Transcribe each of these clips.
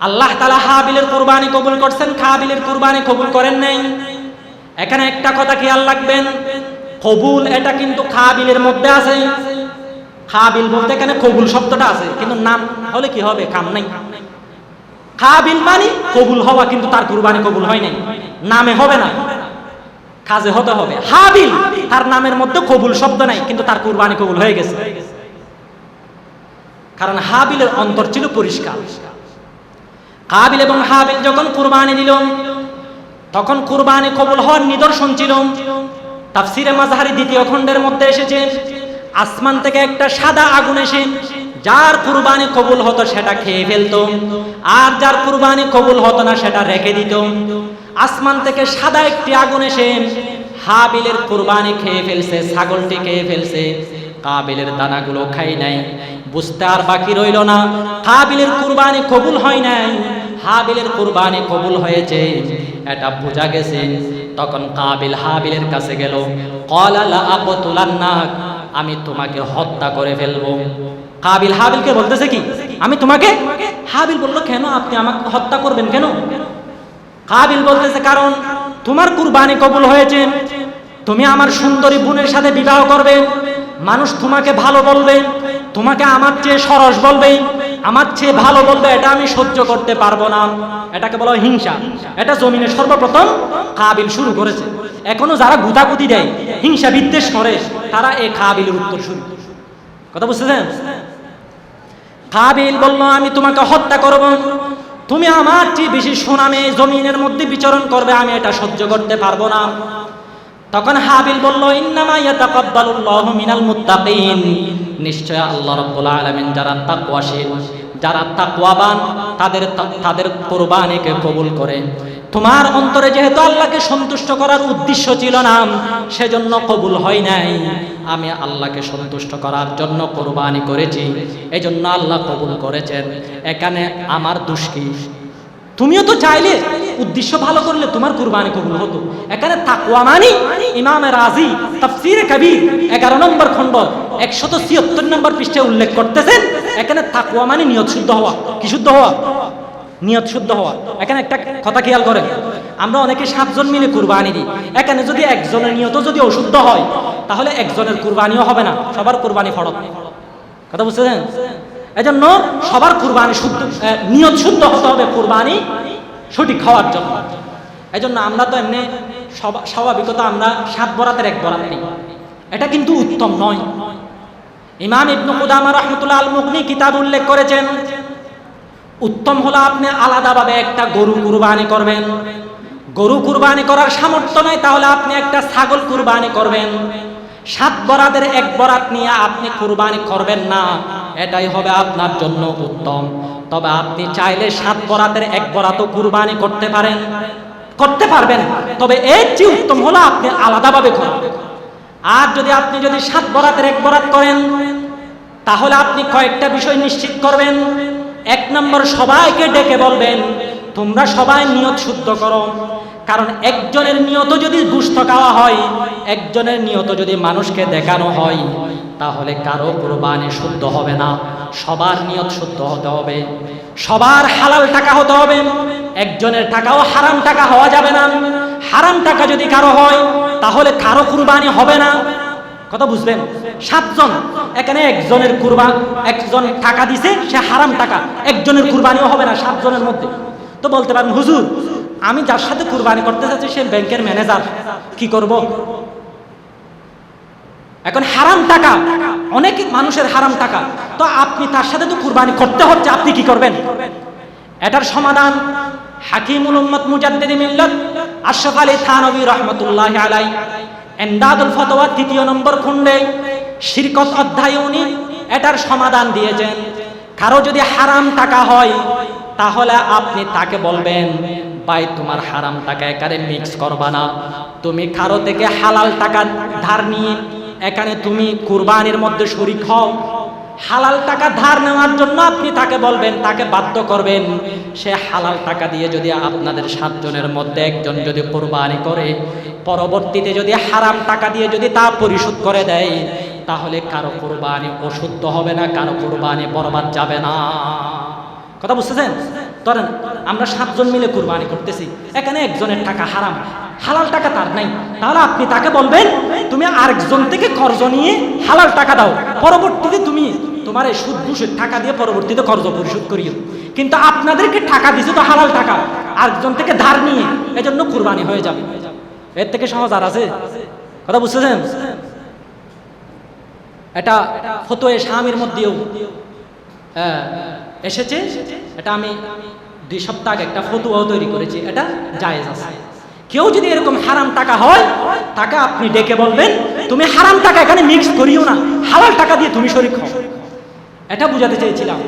আল্লাহ তাআলা হাবিলের কুরবানি কবুল করছেন, কাবিলের কুরবানি কবুল করেন নাই। এখানে একটা কথা খেয়াল রাখবেন, কবুল এটা কিন্তু কাবিলের মধ্যে আছে। কাবিল বলতে এখানে কবুল শব্দটা আছে, কিন্তু নাম হলে কি হবে, কাম নাই। কাবিল মানে কবুল হওয়া, কিন্তু তার কুরবানি কবুল হয় নাই, নামে হবে না, কাজে হতে হবে। হাবিল তার নামের মধ্যে কবুল শব্দ নাই, কিন্তু তার কুরবানি কবুল হয়ে গেছে, কারণ হাবিলের অন্তর ছিল পরিষ্কার। কাবিল এবং হাবিল যখন কুরবানি দিল, তখন কুরবানি কবুল হওয়ার নিদর্শন ছিল। তাফসিরে মাযহারি দ্বিতীয় খণ্ডের মধ্যে এসেছে, আসমান থেকে একটা সাদা আগুন এসে যার কুরবানি কবুল হতো সেটা খেয়ে ফেলতো, আর যার কুরবানি কবুল হতো না সেটা রেখে দিত। আসমান থেকে সাদা একটি আগুন এসে হাবিলের কুরবানি খেয়ে ফেলছে, ছাগলটি খেয়ে ফেলছে, কাবিলের দানাগুলো খাই নাই। বুঝতে আর বাকি রইল না, কাবিলের কুরবানি কবুল হয় নাই, হাবিলের কুরবানি কবুল হয়েছে, এটা বোঝা গেছে। তখন কাবিল হাবিলের কাছে গেল, ক্বালা লা আকতুলান্নাক, আমি তোমাকে হত্যা করে ফেলবো। কাবিল হাবিলকে বলতেছে কি, আমি তোমাকে। হাবিল বলল, কেন আপনি আমাকে হত্যা করবেন কেন? কাবিল বলতেছে, কারণ তোমার কুরবানি কবুল হয়েছে, তুমি আমার সুন্দরী বোনের সাথে বিবাহ করবে, মানুষ তোমাকে ভালো বলবে, তোমাকে আমার চেয়ে সরস বলবে, আমার চেয়ে ভালো বলবে, এটা আমি সহ্য করতে পারবো না। এটাকে বলা হয় হিংসা। এটা জমিনে সর্বপ্রথম কাবিল শুরু করেছে। এখনো যারা গুতাগুতি দেয়, হিংসা বিদ্বেষ করে, তারা এই কাবিলের উত্তর শুরু। কথা বুঝতেছেন? কাবিল বলল, আমি তোমাকে হত্যা করব, তুমি আমার চেয়ে বেশি সুনামে জমিনের মধ্যে বিচরণ করবে, আমি এটা সহ্য করতে পারবো না। তখন হাবিল বলল, ইন্নামা ইয়াতাকাব্বালুল্লাহু মিনাল মুত্তাকিন, নিশ্চয় আল্লাহ রাব্বুল আলামিন যারা তাকওয়াশীল, যারা তাকওয়াবান, তাদের কুরবানিকে কবুল করে। তোমার অন্তরে যেহেতু আল্লাহকে সন্তুষ্ট করার উদ্দেশ্য ছিল না, সেজন্য কবুল হয় নাই। আমি আল্লাহকে সন্তুষ্ট করার জন্য কুরবানি করেছি, এজন্য আল্লাহ কবুল করেছেন। এখানে আমার দোষ কি? তুমিও তো চাইলে, উদ্দেশ্য ভালো করলে তোমার কুরবানি কবুল হতো। এখানে তাকওয়া মানে ইমামে রাজি তাফসীরে কবির 11 নম্বর খণ্ড 176 নম্বর পৃষ্ঠায় উল্লেখ করতেছেন, এখানে তাকওয়া মানে নিয়ত শুদ্ধ হওয়া। কি শুদ্ধ হওয়া? নিয়ত শুদ্ধ হওয়া। এখানে একটা কথা খেয়াল করেন, আমরা অনেকে 7 জন মিলে কুরবানি দিই, এখানে যদি একজনের নিয়ত যদি অশুদ্ধ হয়, তাহলে একজনের কুরবানিও হবে না, সবার কুরবানি ফরজ। কথা বুঝছেন? এজন্য সবার কুরবানি শুদ্ধ, নিয়ত শুদ্ধ হতে হবে কুরবানি সঠিক হওয়ার জন্য। এজন্য আমরা তো এমনি স্বাভাবিকতা আমরা 7 বরাতের 1 বরাত নেই, এটা কিন্তু উত্তম নয়। ইমাম ইবনে কুদামা রাহমাতুল্লাহ আল মুগনি কিতাব উল্লেখ করেছেন, উত্তম হলো আপনি আলাদাভাবে একটা গরু কুরবানি করবেন। গরু কুরবানি করার সামর্থ্য নাই, তাহলে আপনি একটা ছাগল কুরবানি করবেন। 7 বরাতের 1 বরাত নিয়ে আপনি কুরবানি করবেন না, এটাই হবে আপনার জন্য উত্তম। তবে আপনি চাইলে 7 বরাতের 1 বরাতও কুরবানি করতে পারবেন, তবে এর চেয়ে উত্তম হলো আপনি আলাদাভাবে করবেন। আর আপনি যদি 7 বরাতের 1 বরাত করেন, তাহলে আপনি কয়েকটা বিষয় নিশ্চিত করবেন। 1 নম্বর, সবাইকে ডেকে বলবেন তোমরা সবাই নিয়ত শুদ্ধ করো, কারণ একজনের নিয়ত যদি গোশত খাওয়া হয়, একজনের নিয়ত যদি মানুষকে দেখানো হয়, তাহলে কারো কুরবানি শুদ্ধ হবে না। সবার নিয়ত শুদ্ধ হতে হবে, সবার হালাল টাকা হতে হবে, একজনের টাকাও হারাম টাকা হওয়া যাবে না। হারাম টাকা যদি কারো হয়, তাহলে কারো কুরবানি হবে না। কথা বুঝবেন? 7 জন, এখানে একজনের একজন টাকা দিছে, সে হারাম টাকা, একজনের কুরবানিও হবে না 7 জনের মধ্যে। তো বলতে পারেন, হুজুর আমি যার সাথে কুরবানি করতে যাচ্ছি সে ব্যাংকের ম্যানেজার, কি করব? এখন হারাম টাকা, অনেক মানুষের হারাম টাকা, তো আপনি তার সাথে তো কুরবানি করতে হচ্ছে, আপনি কি করবেন? এটার সমাধান হাকিমুল উম্মত মুজাদ্দিদ মিল্লাত আশরাফ আলী থানভী রাহমাতুল্লাহি আলাইহি ইমদাদুল ফতোয়া 3 নম্বর খণ্ডে শিরকত অধ্যায়ে উনি এটার সমাধান দিয়েছেন। কারো যদি হারাম টাকা হয়, তাহলে আপনি তাকে বলবেন, ভাই তোমার হারাম টাকা এখানে মিক্স করবা না, তুমি কারো থেকে হালাল টাকা ধার নিয়ে এখানে তুমি কুরবানির মধ্যে শরীক হও। হালাল টাকা ধার নেওয়ার জন্য আপনি তাকে বলবেন, তাকে বাধ্য করবেন, সে হালাল টাকা দিয়ে যদি আপনাদের 7 জনের মধ্যে একজন যদি কুরবানি করে, পরবর্তীতে যদি হারাম টাকা দিয়ে যদি তা পরিশোধ করে দেয়, তাহলে কারো কুরবানি অশুদ্ধ হবে না, কারো কুরবানি বরবাদ যাবে না। কথা বুঝতেছেন? ধরেন আমরা 7 জন মিলে কুরবানি করতেছি, এখানে একজনের টাকা হারাম, হালাল টাকা তার নাই, তাহলে আপনি তাকে বলবেন তুমি আরেকজন থেকে কর্জ নিয়ে হালাল টাকা দাও, পরবর্তীতে তুমি তোমার এই সুদ ঘুষের টাকা দিয়ে পরবর্তীতে কর্জ পরিশোধ করিও। কিন্তু আপনাদেরকে টাকা দিছে তো হালাল টাকা, আরেকজন থেকে ধার নিয়ে, এজন্য কুরবানি হয়ে যাবে। এর থেকে সহজ আর আছে? কথা বুঝতেছেন? এটা ফতোয়া শামির মধ্যেও এসেছে। এটা আমি 2 সপ্তাহ আগে একটা ফতোয়াও তৈরি করেছি, এটা জায়েজ আছে। কেউ যদি এরকম হারাম টাকা হয়, তাকে আপনি ডেকে বলবেন তুমি হারাম টাকা এখানে মিক্স করিও না, হালাল টাকা দিয়ে তুমি শরীক হও। এটা বুঝাতে চেয়েছিলাম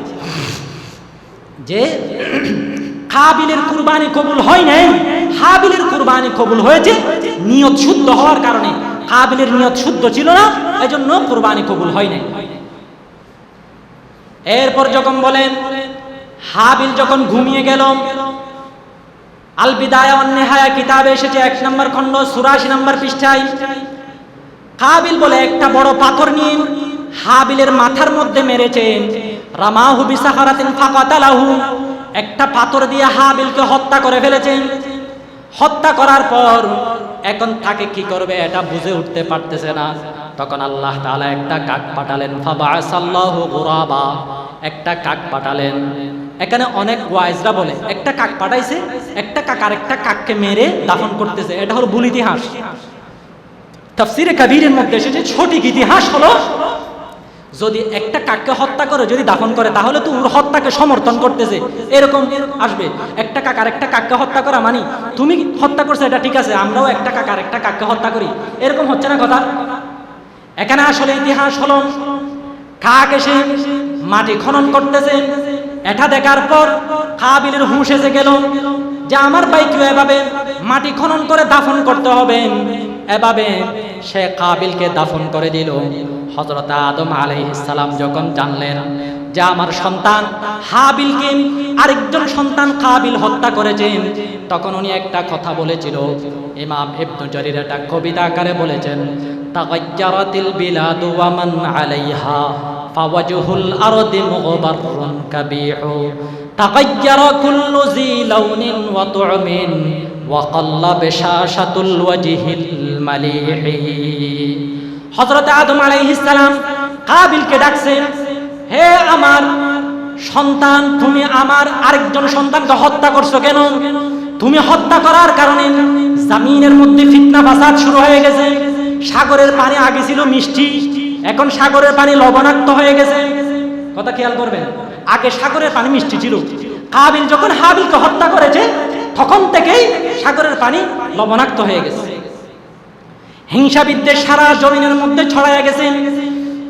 যে কাবিলের কুরবানি কবুল হয় নাই, হাবিলের কুরবানি কবুল হয়েছে নিয়ত শুদ্ধ হওয়ার কারণে। কাবিলের নিয়ত শুদ্ধ ছিল না, এজন্য কুরবানি কবুল হয় নাই। এরপর যখন বলেন হাবিল যখন ঘুমিয়ে গেল, আল বিদায়া ওয়ান নিহায়া কিতাবে এসেছে 1 নম্বর খণ্ড 84 নম্বর পৃষ্ঠায়, কাবিল বলে একটা বড় পাথর নিয়ে হাবিলের মাথার মধ্যে মেরেছেন। রামাহু বিসাখারাতিন ফাকাতালাহু, একটা পাথর দিয়ে হাবিলকে হত্যা করে ফেলেছেন। হত্যা করার পর এখন তাকে কি করবে এটা বুঝে উঠতে পারতেছে না। তখন আল্লাহ তাআলা একটা কাক পাঠালেন, ফাবাআসাল্লাহু গুরাবা, একটা কাক পাঠালেন। এখানে অনেক ওয়াইজরা বলে একটা কাক পাঠাইছে, একটা কাক আরেকটা কাককে মেরে দাফন করতেছে, এটা হলো ভুল ইতিহাস। তাফসীরে কাবীরের মধ্যে এসেছে সঠিক ইতিহাস হলো যদি একটা কাককে হত্যা করে যদি দাফন করে তাহলে তো ওর হত্যাকে সমর্থন করতেছে, এরকম আসবে। একটা কাক আরেকটা কাককে হত্যা করা মানে তুমি হত্যা করছো এটা ঠিক আছে, আমরাও একটা কাক আরেকটা কাককে হত্যা করি, এরকম হচ্ছে না কথা। এখানে আসলে ইতিহাস হলো কাক এসে মাটি খনন করতেছে, এটা দেখার পর কাবিলের হুঁশ এসে গেল যে আমার ভাইকে এভাবে মাটি খনন করে দাফন করতে হবে। এভাবে সে কাবিলকে দাফন করে দিল। হযরত আদম আলাইহিস সালাম যখন জানলেন যে আমার সন্তান হাবিলকে আরেকজন সন্তান কাবিল হত্যা করেছেন, তখন উনি একটা কথা বলেছিল। ইমাম ইবনে জারির এটা কবিতা আকারে বলেছেন, তাগায়্যারাতিল বিলাদু ওয়া মান আলাইহা ফাওয়াজহুল আরদি মুগবাররুন কাবিহু তাগায়্যারা কুল্লু জি লাউনিন ওয়া তু'মিন ওয়া কাল্লা বিশাশাতুল ওয়াজহিল মালিহি। হযরত আদম আলাইহিস সালাম কাবিলকে ডাকছেন, হে আমার সন্তান, তুমি আমার আরেকজন সন্তানকে হত্যা করছো কেন? তুমি হত্যা করার কারণে জমিনের মধ্যে ফিতনা ফাসাদ শুরু হয়ে গেছে। সাগরের পানি আগে ছিল মিষ্টি, এখন সাগরের পানি লবণাক্ত হয়ে গেছে। কথা খেয়াল করবেন, আগে সাগরের পানি মিষ্টি ছিল, কাবিল যখন হাবিলকে হত্যা করেছে তখন থেকেই সাগরের পানি লবণাক্ত হয়ে গেছে। হিংসা বিদ্বেষ সারা জমিনের মধ্যে ছড়ায় গেছে।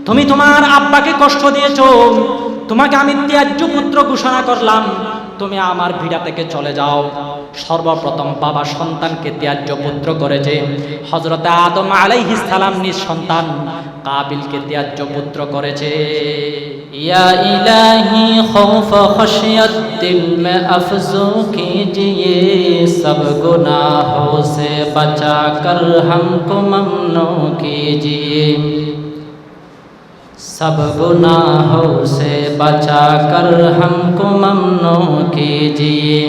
তুমি তোমার আব্বাকে কষ্ট দিয়েছো, তোমাকে আমি ত্যায্য পুত্র ঘোষণা করলাম, তুমি আমার ভিড়া থেকে চলে যাও। সর্বপ্রথম বাবা সন্তানকে ত্যায্য পুত্র করেছে। হযরত আদম আলাইহিস সালাম নিজ সন্তান কাবিলকে ত্যায্য পুত্র করেছে। ইয়া ইলাহি খৌফ খশিয়ত দিল মে আফজু কিজিয়ে সব গুনাহোं से बचा कर हमको ममनू कीजिए सब गुनाहों से बचा कर हमको ममनू कीजिए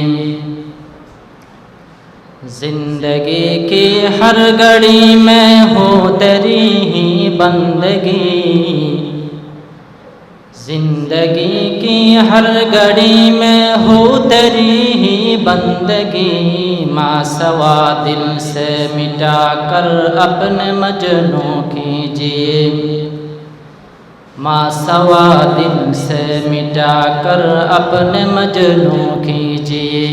जिंदगी की हर घड़ी में हो तेरी ही बंदगी जिंदगी की हर घड़ी में हो तेरी ही बंदगी माँ सवा दिल से मिटा कर अपने मजनू कीजिए माँ सवा दिल से मिटा कर अपने मजनू कीजिए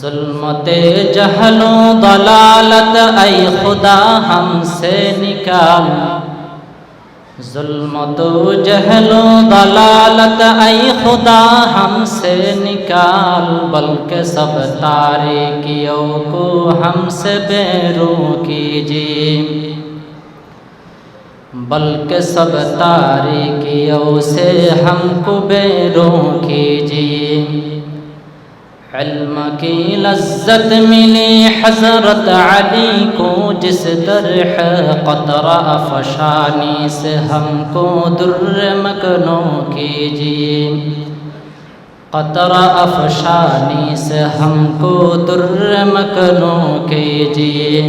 जुल्मते जहलो दलालत ऐ खुदा हमसे निकाल जुल्मतो जहलो दलालत ऐ खुदा हमसे निकाल बल्कि सब तारीकियों को हमसे बेरू कीजिए बल्कि सब तारीकियों से हमको बेरू कीजिए इल्म की लज्जत मिली हज़रत अली को जिस दरह क़तरा अफ़शानी से हमको दुर्र मकनू कीजिए कतरा अफशानी से हमको दुर्र मकनों कीजिए।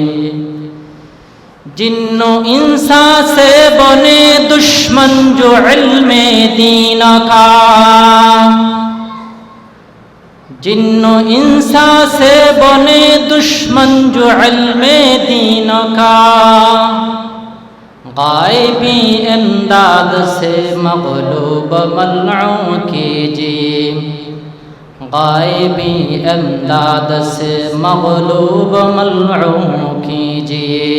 जिन्नो इंसा से बने दुश्मन जो इल्मे दीन का, जिन्नो इंसा से बने दुश्मन जो इल्मे दीन का, गायबी इमदाद से मग़लूब मलऊं कीजिए। गायबी इमदाद से मग़लूब मलऊं कीजिए।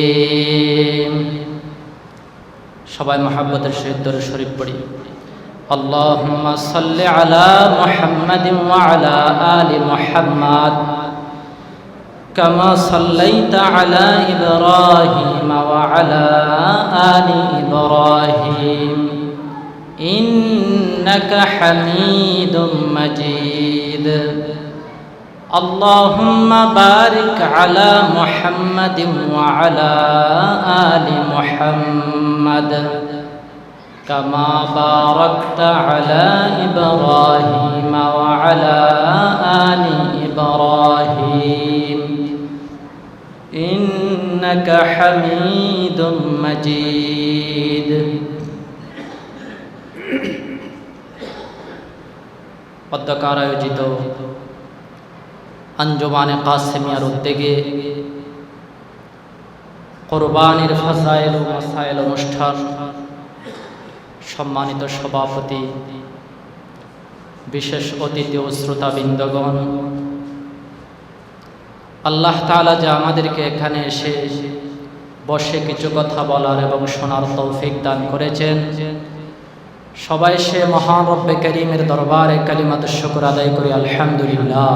सबाई मोहब्बतेर सहित दुरूद शरीफ पढ़ी। अल्लाहुम्मा सल्लि अला मुहम्मदिन व अला आलि मुहम्मद कमा सल्लैता अला इब्राहीम व अला आलि इब्राहीम इन्नका हमीदुम मजीद। अल्लाहुम्मा बारिक अला मुहम्मदिन व अला आलि मुहम्मद कमा बारकता अला इब्राहीम व अला आलि इब्राहीम इन्नका हमीदुम मजीद। पद्मकार आयोजित अंजुमाने कासिमियार उद्योगे कुरबानिर फजाइल व मसाइल अनुष्ठान सम्मानित सभापति विशेष अतिथि व श्रोताबृन्दगण, আল্লাহ তাআলা যে আমাদেরকে এখানে এসে বসে কিছু কথা বলার এবং শোনার তৌফিক দান করেছেন, সবাই সে মহান রব্বে করিমের দরবারে কালিমাত শুকর আদায় করি আলহামদুলিল্লাহ।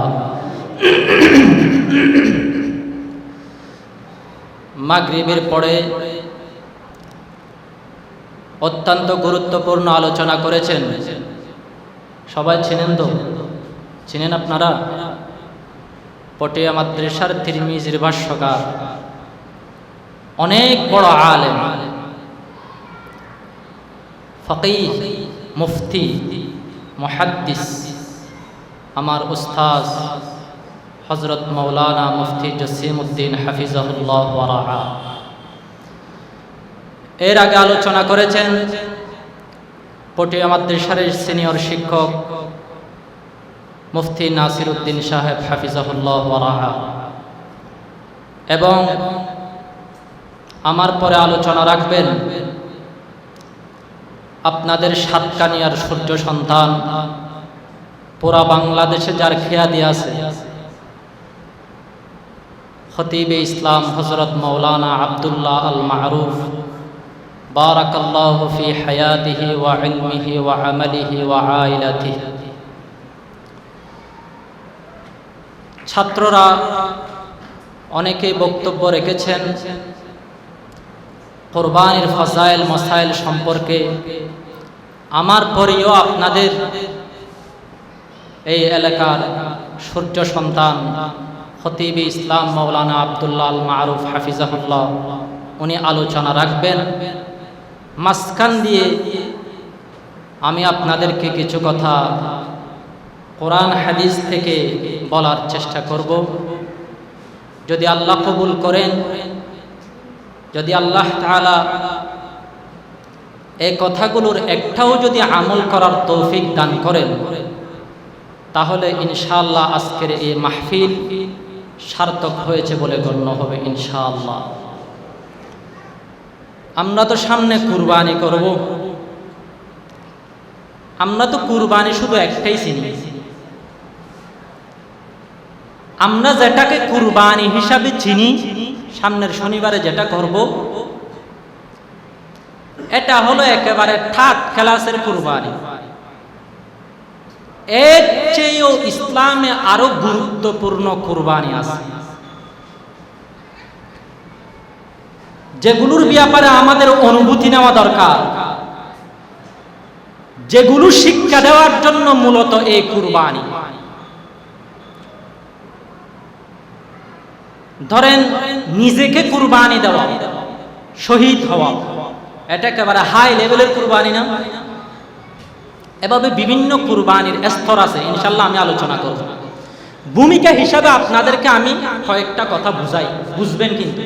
মাগরিবের পরে অত্যন্ত গুরুত্বপূর্ণ আলোচনা করেছেন। সবাই চিনেন তো? চিনেন আপনারা? পটিয়া মাদ্রাসার তিরমিজির ভাষ্যকার, অনেক বড় আলেম, ফকিহ, মুফতি, মুহাদ্দিস, আমার উস্তাদ হযরত মাওলানা মুফতি জসিমউদ্দিন হাফিজাহুল্লাহ ওয়া রাআ। এর আগে আলোচনা করেছেন পটিয়া মাদ্রাসার সিনিয়র শিক্ষক মুফতি নাসিরউদ্দিন সাহেব হাফিজাহুল্লাহ ওয়া রাআ, এবং আমার পরে আলোচনা রাখবেন আপনাদের সাতকানিয়ার সূর্য সন্তান, পুরা বাংলাদেশে যার খেয়াদি আছে, খতিবে ইসলাম হযরত মাওলানা আব্দুল্লাহ আল মারুফ বারাকাল্লাহু ফি হায়াতিহি ওয়া ইলমিহি ওয়া আমালিহি ওয়া আইলাতিহি। ছাত্ররা অনেকেই বক্তব্য রেখেছেন কুরবানির ফাজাইল মাসাইল সম্পর্কে। আমার পরেও আপনাদের এই এলাকার সূর্য সন্তান খতিবে ইসলাম মাওলানা আব্দুল্লাহ আল মারুফ হাফিজাহুল্লাহ উনি আলোচনা রাখবেন। মাঝখান দিয়ে আমি আপনাদেরকে কিছু কথা কোরআন হাদিস থেকে বলার চেষ্টা করব। যদি আল্লাহ কবুল করেন, যদি আল্লাহ তাআলা এই কথাগুলোর একটাও যদি আমল করার তৌফিক দান করেন, তাহলে ইনশাআল্লাহ আজকের এই মাহফিল সার্থক হয়েছে বলে গণ্য হবে ইনশাআল্লাহ। আমরা তো সামনে কুরবানি করব, আমরা তো কুরবানি শুধু একটাই চিনি। আমরা যেটাকে কুরবানি হিসাবে চিনি, সামনের শনিবারে যেটা করব, এটা হলো একেবারে থার্ড ক্লাসের কুরবানি। এর চেয়েও ইসলামে আরো গুরুত্বপূর্ণ কুরবানি আছে, যেগুলোর ব্যাপারে আমাদের অনুভূতি নেওয়া দরকার, যেগুলো শিক্ষা দেওয়ার জন্য মূলত এই কুরবানি। ধরেন নিজেকে কুরবানি দেওয়া, শহীদ হওয়া, এটা একেবারে হাই লেভেলের কুরবানি না? এভাবে বিভিন্ন কুরবানির স্তর আছে, ইনশাল্লাহ আমি আলোচনা করব। ভূমিকা হিসাবে আপনাদেরকে আমি কয়েকটা কথা বুঝাই, বুঝবেন। কিন্তু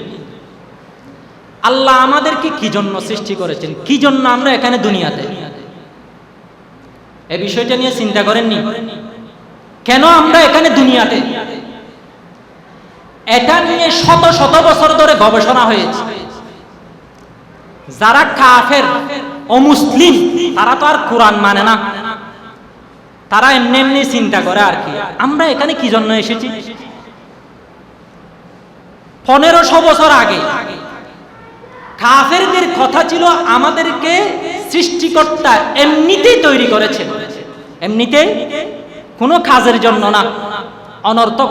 আল্লাহ আমাদেরকে কি জন্য সৃষ্টি করেছেন, কি জন্য আমরা এখানে দুনিয়াতে, এই বিষয়টা নিয়ে চিন্তা করেননি? কেন আমরা এখানে দুনিয়াতে, এটা নিয়ে শত শত বছর ধরে গবেষণা হয়েছে। যারা কাফের অমুসলিম তারা তো আর কোরআন মানে না, তারা এমনি এমনি চিন্তা করে আর কি, আমরা এখানে কি জন্য এসেছি। 1500 বছর আগে কাফেরদের কথা ছিল আমাদেরকে সৃষ্টিকর্তা এমনিতেই তৈরি করেছেন, এমনিতেই, কোনো কাজের জন্য না, অনর্থক।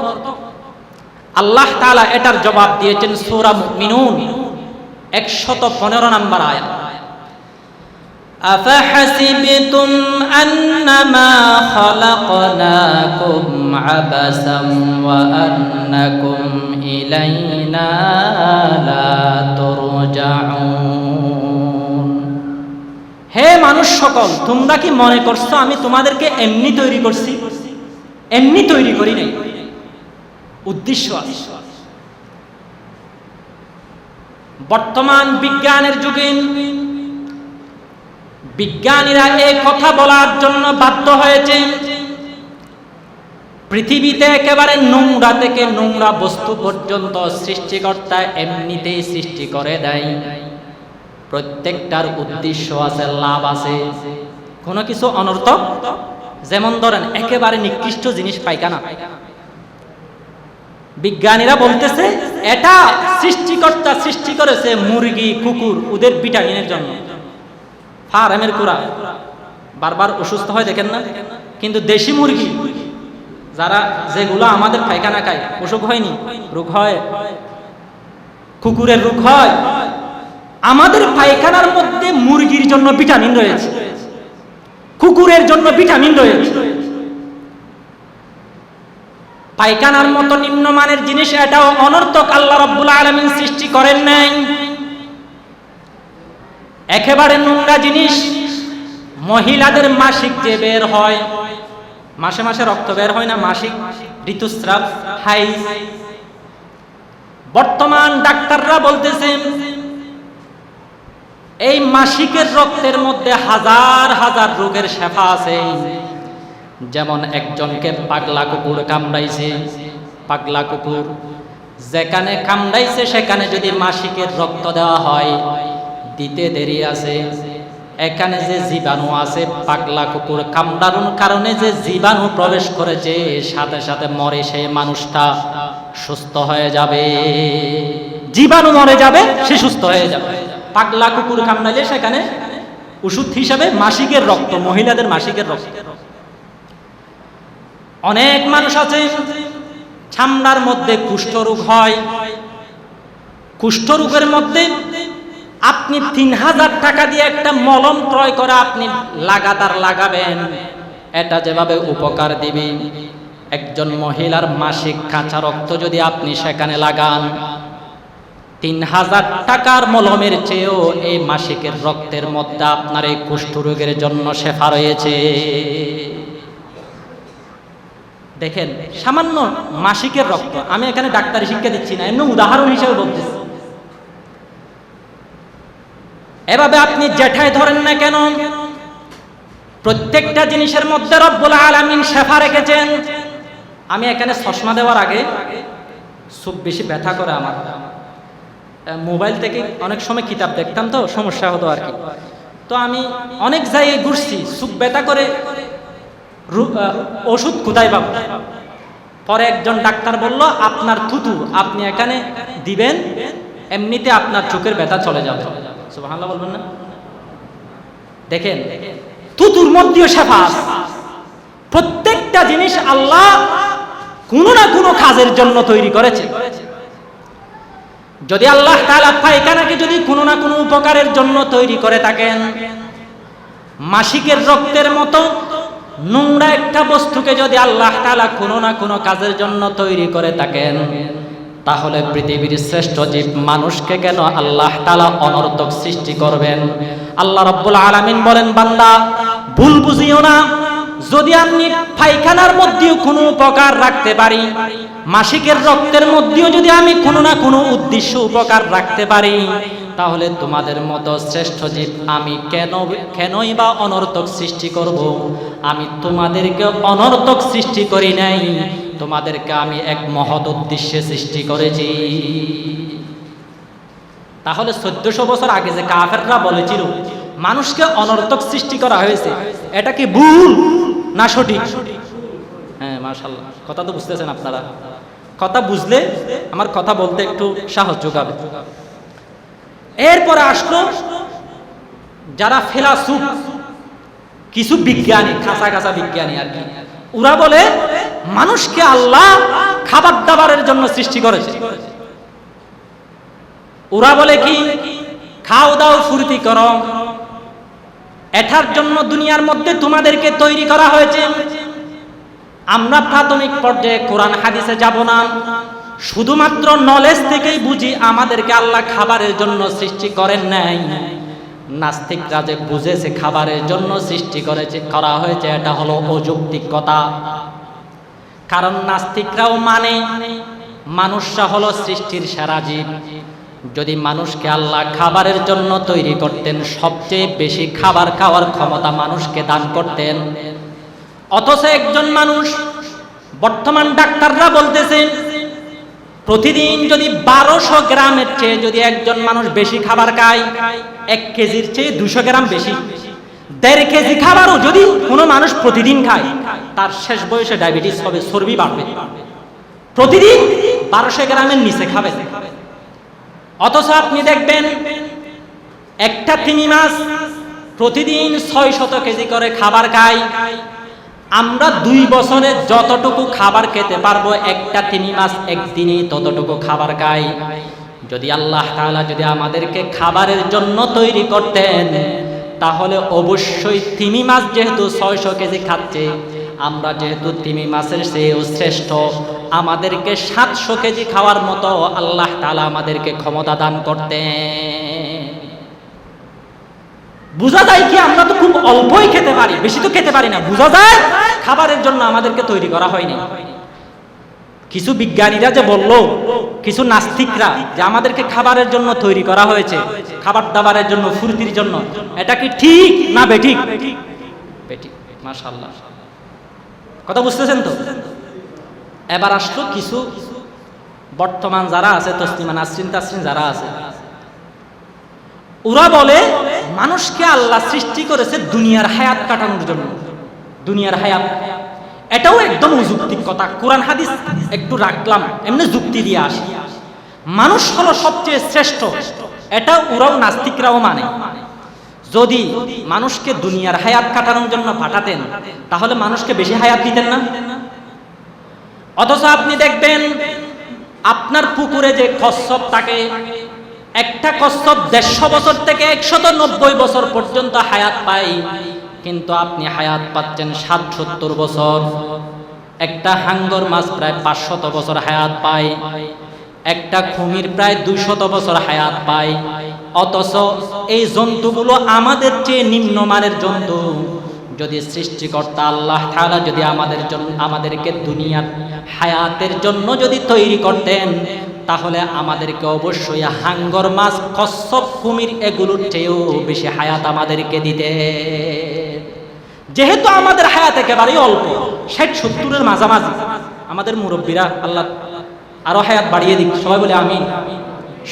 আল্লাহ তাআলা এটার জবাব দিয়েছেন সূরা মুমিনুন 115 নম্বর আয়াত। আফাহাসিবতুম আন্নামা খালাকনাকুম আবাসাম ওয়া আন্নাকুম ইলাইনা লা তুরজাউন। হে মানুষ সকল, তোমরা কি মনে করছো আমি তোমাদেরকে এমনি তৈরি করছি? এমনি তৈরি করি নাই, উদ্দেশ্য আছে। বর্তমান বিজ্ঞানের যুগে বিজ্ঞানীরা এই কথা বলার জন্য বাধ্য হয়েছে, পৃথিবীতে একেবারে নোংরা থেকে নোংরা বস্তু পর্যন্ত সৃষ্টিকর্তা এমনিতেই সৃষ্টি করে দেয়। প্রত্যেকটার উদ্দেশ্য আছে, লাভ আছে, কোনো কিছু অনর্থক। যেমন ধরেন একেবারে নিকৃষ্ট জিনিস পায়খানা, বিজ্ঞানীরা বলতেছে এটা সৃষ্টিকর্তা সৃষ্টি করেছে মুরগি কুকুর ওদের ভিটামিনের জন্য। ফার্মের কুড়া বারবার অসুস্থ হয় দেখেন না? কিন্তু দেশি মুরগি যারা যেগুলো আমাদের পায়খানা খায় অসুখ হয়নি, রোগ হয়, কুকুরের রোগ হয়। আমাদের পায়খানার মধ্যে মুরগির জন্য ভিটামিন রয়েছে, কুকুরের জন্য ভিটামিন রয়েছে। পায়খানার মতো নিম্নমানের জিনিস এটাও অনর্থক, আল্লাহ রাব্বুল আলামিন সৃষ্টি করেন নাই। একেবারে নোংরা জিনিস, মহিলাদের মাসিক যে বের হয়, মাসে মাসে রক্ত বের হয় না, মাসিক ঋতুস্রাব, হাইজ। বর্তমান ডাক্তাররা বলতেছেন এই মাসিকের রক্তের মধ্যে হাজার হাজার রোগের শেফা আছে। যেমন একজনকে পাগলা কুকুর কামড়াইছে, পাগলা কুকুর যেখানে কামড়াইছে সেখানে যদি মাসিকের রক্ত দেওয়া হয়, দিতে দেরি আছে। এখানে যে জীবাণু আছে, পাগলা কুকুর কামড়ানোর কারণে যে জীবাণু প্রবেশ করেছে, সাথে সাথে মরে সেই মানুষটা, সুস্থ হয়ে যাবে। জীবাণু মরে যাবে, সে সুস্থ হয়ে যাবে। পাগলা কুকুর কামড়াইলে সেখানে ওষুধ হিসাবে মাসিকের রক্ত, মহিলাদের মাসিকের রক্ত। অনেক মানুষ আছে চামড়ার মধ্যে কুষ্ঠরোগ হয়, কুষ্ঠরোগের মধ্যে আপনি 3000 টাকা দিয়ে একটা মলম ক্রয় করে আপনি লাগাতার লাগাবেন, এটা যেভাবে উপকার দিবে, একজন মহিলার মাসিক কাঁচা রক্ত যদি আপনি সেখানে লাগান, 3000 টাকার মলমের চেয়েও এই মাসিকের রক্তের মধ্যে আপনার এই কুষ্ঠরোগের জন্য শেফা রয়েছে। দেখেন, সামান্য মাসিকের রক্ত, আমি এখানে ডাক্তারি শিক্ষা দিচ্ছি না, এমনি উদাহরণ হিসেবে বলতেছি। এভাবে আপনি যেটাই ধরেন না কেন, প্রত্যেকটা জিনিসের মধ্যে রব্বুল আলামিন শেফা রেখেছেন। আমি এখানে চশমা দেওয়ার আগে খুব বেশি ব্যথা করে আমার, মোবাইল থেকে অনেক সময় কিতাব দেখতাম তো সমস্যা হতো আর কি। তো আমি অনেক জায়গায় ঘুরছি, চোখ ব্যথা করে ওষুধ কোথায় পাবো। পরে একজন ডাক্তার বলল আপনার থুতু আপনি এখানে দিবেন, এমনিতে আপনার চোখের ব্যথা চলে যাবে। সুবহানাল্লাহ বলবেন না? দেখেন, থুতুর মধ্যেও শেফা আছে। প্রত্যেকটা জিনিস আল্লাহ কোনো না কোনো কাজের জন্য তৈরি করেছে। যদি আল্লাহ তাআলা পায়খানাকে যদি কোনো না কোনো উপকারের জন্য তৈরি করে থাকেন, মাসিকের রক্তের মতো নোংরা একটা বস্তুকে যদি আল্লাহ তাআলা কোনো না কোনো কাজের জন্য তৈরি করে থাকেন, তাহলে পৃথিবীর শ্রেষ্ঠ জীব মানুষকে কেন আল্লাহ তাআলা অনর্থক সৃষ্টি করবেন? আল্লাহ রাব্বুল আলামিন বলেন, বান্দা ভুল বুঝিও না। যদি আমি পায়খানার মধ্যেও কোনো উপকার রাখতে পারি, মাসিকের রক্তের মধ্যেও যদি আমি কোনো না কোনো উদ্দেশ্য উপকার রাখতে পারি, তাহলে তোমাদের মতো শ্রেষ্ঠ জীব আমি কেনই বা অনর্থক সৃষ্টি করব? আমি তোমাদেরকে অনর্থক সৃষ্টি করি নাই, তোমাদেরকে আমি এক মহৎ উদ্দেশ্যে সৃষ্টি করেছি। তাহলে 1400 বছর আগে যে কাফেররা বলেছিল মানুষকে অনর্থক সৃষ্টি করা হয়েছে, এটা কি ভুল না সঠিক? হ্যাঁ, মাশাআল্লাহ, কথা তো বুঝতেছেন আপনারা। কথা বুঝলে আমার কথা বলতে একটু সাহস যোগাবে। এরপরে আসলো যারা ফিলাসুফ, কিছু বিজ্ঞানী, খাসা খাসা বিজ্ঞানী আর কি, ওরা বলে মানুষকে আল্লাহ খাবার দাবারের জন্য সৃষ্টি করেছে। ওরা বলে কি, খাও দাও ফুর্তি করো, এটার জন্য দুনিয়ার মধ্যে তোমাদেরকে তৈরি করা হয়েছে। আমরা প্রাথমিক পর্যায়ে কোরআন হাদিসে যাব না, শুধুমাত্র নলেজ থেকেই বুঝি আমাদেরকে আল্লাহ খাবারের জন্য সৃষ্টি করেন নাই। নাস্তিকরা যে বুঝেছে খাবারের জন্য সৃষ্টি করা হয়েছে, এটা হলো অযৌক্তিক কথা। কারণ নাস্তিকরাও মানে মানুষরা হলো সৃষ্টির সেরা জীব। যদি মানুষকে আল্লাহ খাবারের জন্য তৈরি করতেন, সবচেয়ে বেশি খাবার খাওয়ার ক্ষমতা মানুষকে দান করতেন। অথচ একজন মানুষ, বর্তমান ডাক্তাররা বলতেছেন প্রতিদিন যদি 1200 গ্রামের চেয়ে যদি একজন মানুষ বেশি খাবার খায়, 1 কেজির চেয়ে 200 গ্রাম বেশি, 1.5 কেজি খাবারও যদি কোনো মানুষ প্রতিদিন খায়, তার শেষ বয়সে ডায়াবেটিস হবে, চর্বি বাড়বে। প্রতিদিন 1200 গ্রামের নিচে খাবে। অথচ আপনি দেখবেন একটা তিমি মাছ প্রতিদিন 600 কেজি করে খাবার খায়। আমরা 2 বছরে যতটুকু খাবার খেতে পারবো, একটা তিমি মাছ একদিনে ততটুকু খাবার খায়। যদি আল্লাহ তাআলা যদি আমাদেরকে খাবারের জন্য তৈরি করতেন, তাহলে অবশ্যই তিমি মাছ যেহেতু 600 কেজি খাচ্ছে, আমরা যেহেতু তিমি মাছের চেয়েও শ্রেষ্ঠ, আমাদেরকে 700 কেজি খাওয়ার মতো আল্লাহ তাআলা আমাদেরকে ক্ষমতা দান করতেন। বুঝা যায় কি, আমরা তো খুব অল্পই খেতে পারি, বেশি তো খেতে পারি না। বুঝা যায় খাবারের জন্য আমাদেরকে তৈরি করা হয়নি। কিছু বিজ্ঞানীরা যে বলল, কিছু নাস্তিকরা যে আমাদেরকে খাবারের জন্য তৈরি করা হয়েছে, খাবার দাবারের জন্য, ফুর্তির জন্য, এটা কি ঠিক না বেঠিক? বেঠিক, মাশাআল্লাহ। কথা বুঝতেছেন তো? এবার আসলো কিছু বর্তমান যারা আছে, তসলিমা নাসরিন তাসরিন যারা আছে, ওরা বলে মানুষকে আল্লাহ সৃষ্টি করেছে দুনিয়ার হায়াত কাটানোর জন্য। দুনিয়ার হায়াত, এটাও একদম অযৌক্তিক কথা। কোরআন হাদিস একটু রাখলাম, এমনি যুক্তি দিয়ে আসি। মানুষ হলো সবচেয়ে শ্রেষ্ঠ, এটা ওরাও নাস্তিকরাও মানে। যদি মানুষকে দুনিয়ার হায়াত কাটানোর জন্য পাঠাতেন, তাহলে মানুষকে বেশি হায়াত দিতেন না? অথচ আপনি দেখবেন আপনার পুকুরে যে কচ্ছপ থাকে, একটা কচ্ছপ 150 বছর থেকে 190 বছর পর্যন্ত হায়াত পায়, কিন্তু আপনি হায়াত পাচ্ছেন 60-70 বছর। একটা হাঙ্গর মাছ প্রায় 500 বছর হায়াত পায়, একটা কুমির প্রায় 200 বছর হায়াত পায়। অথচ এই জন্তুগুলো আমাদের চেয়ে নিম্নমানের জন্তু। যদি সৃষ্টিকর্তা আল্লাহ তাআলা যদি আমাদেরকে দুনিয়ার হায়াতের জন্য যদি তৈরি করতেন, তাহলে আমাদেরকে অবশ্যই হাঙ্গর মাছ, কচ্ছপ, কুমির এগুলোর চেয়েও বেশি হায়াত আমাদেরকে দিতে। যেহেতু আমাদের হায়াত একেবারেই অল্প, 60-70-এর মাঝামাঝি, আমাদের মুরব্বীরা আল্লাহ আরো হায়াত বাড়িয়ে দিক, সবাই বলে আমিন।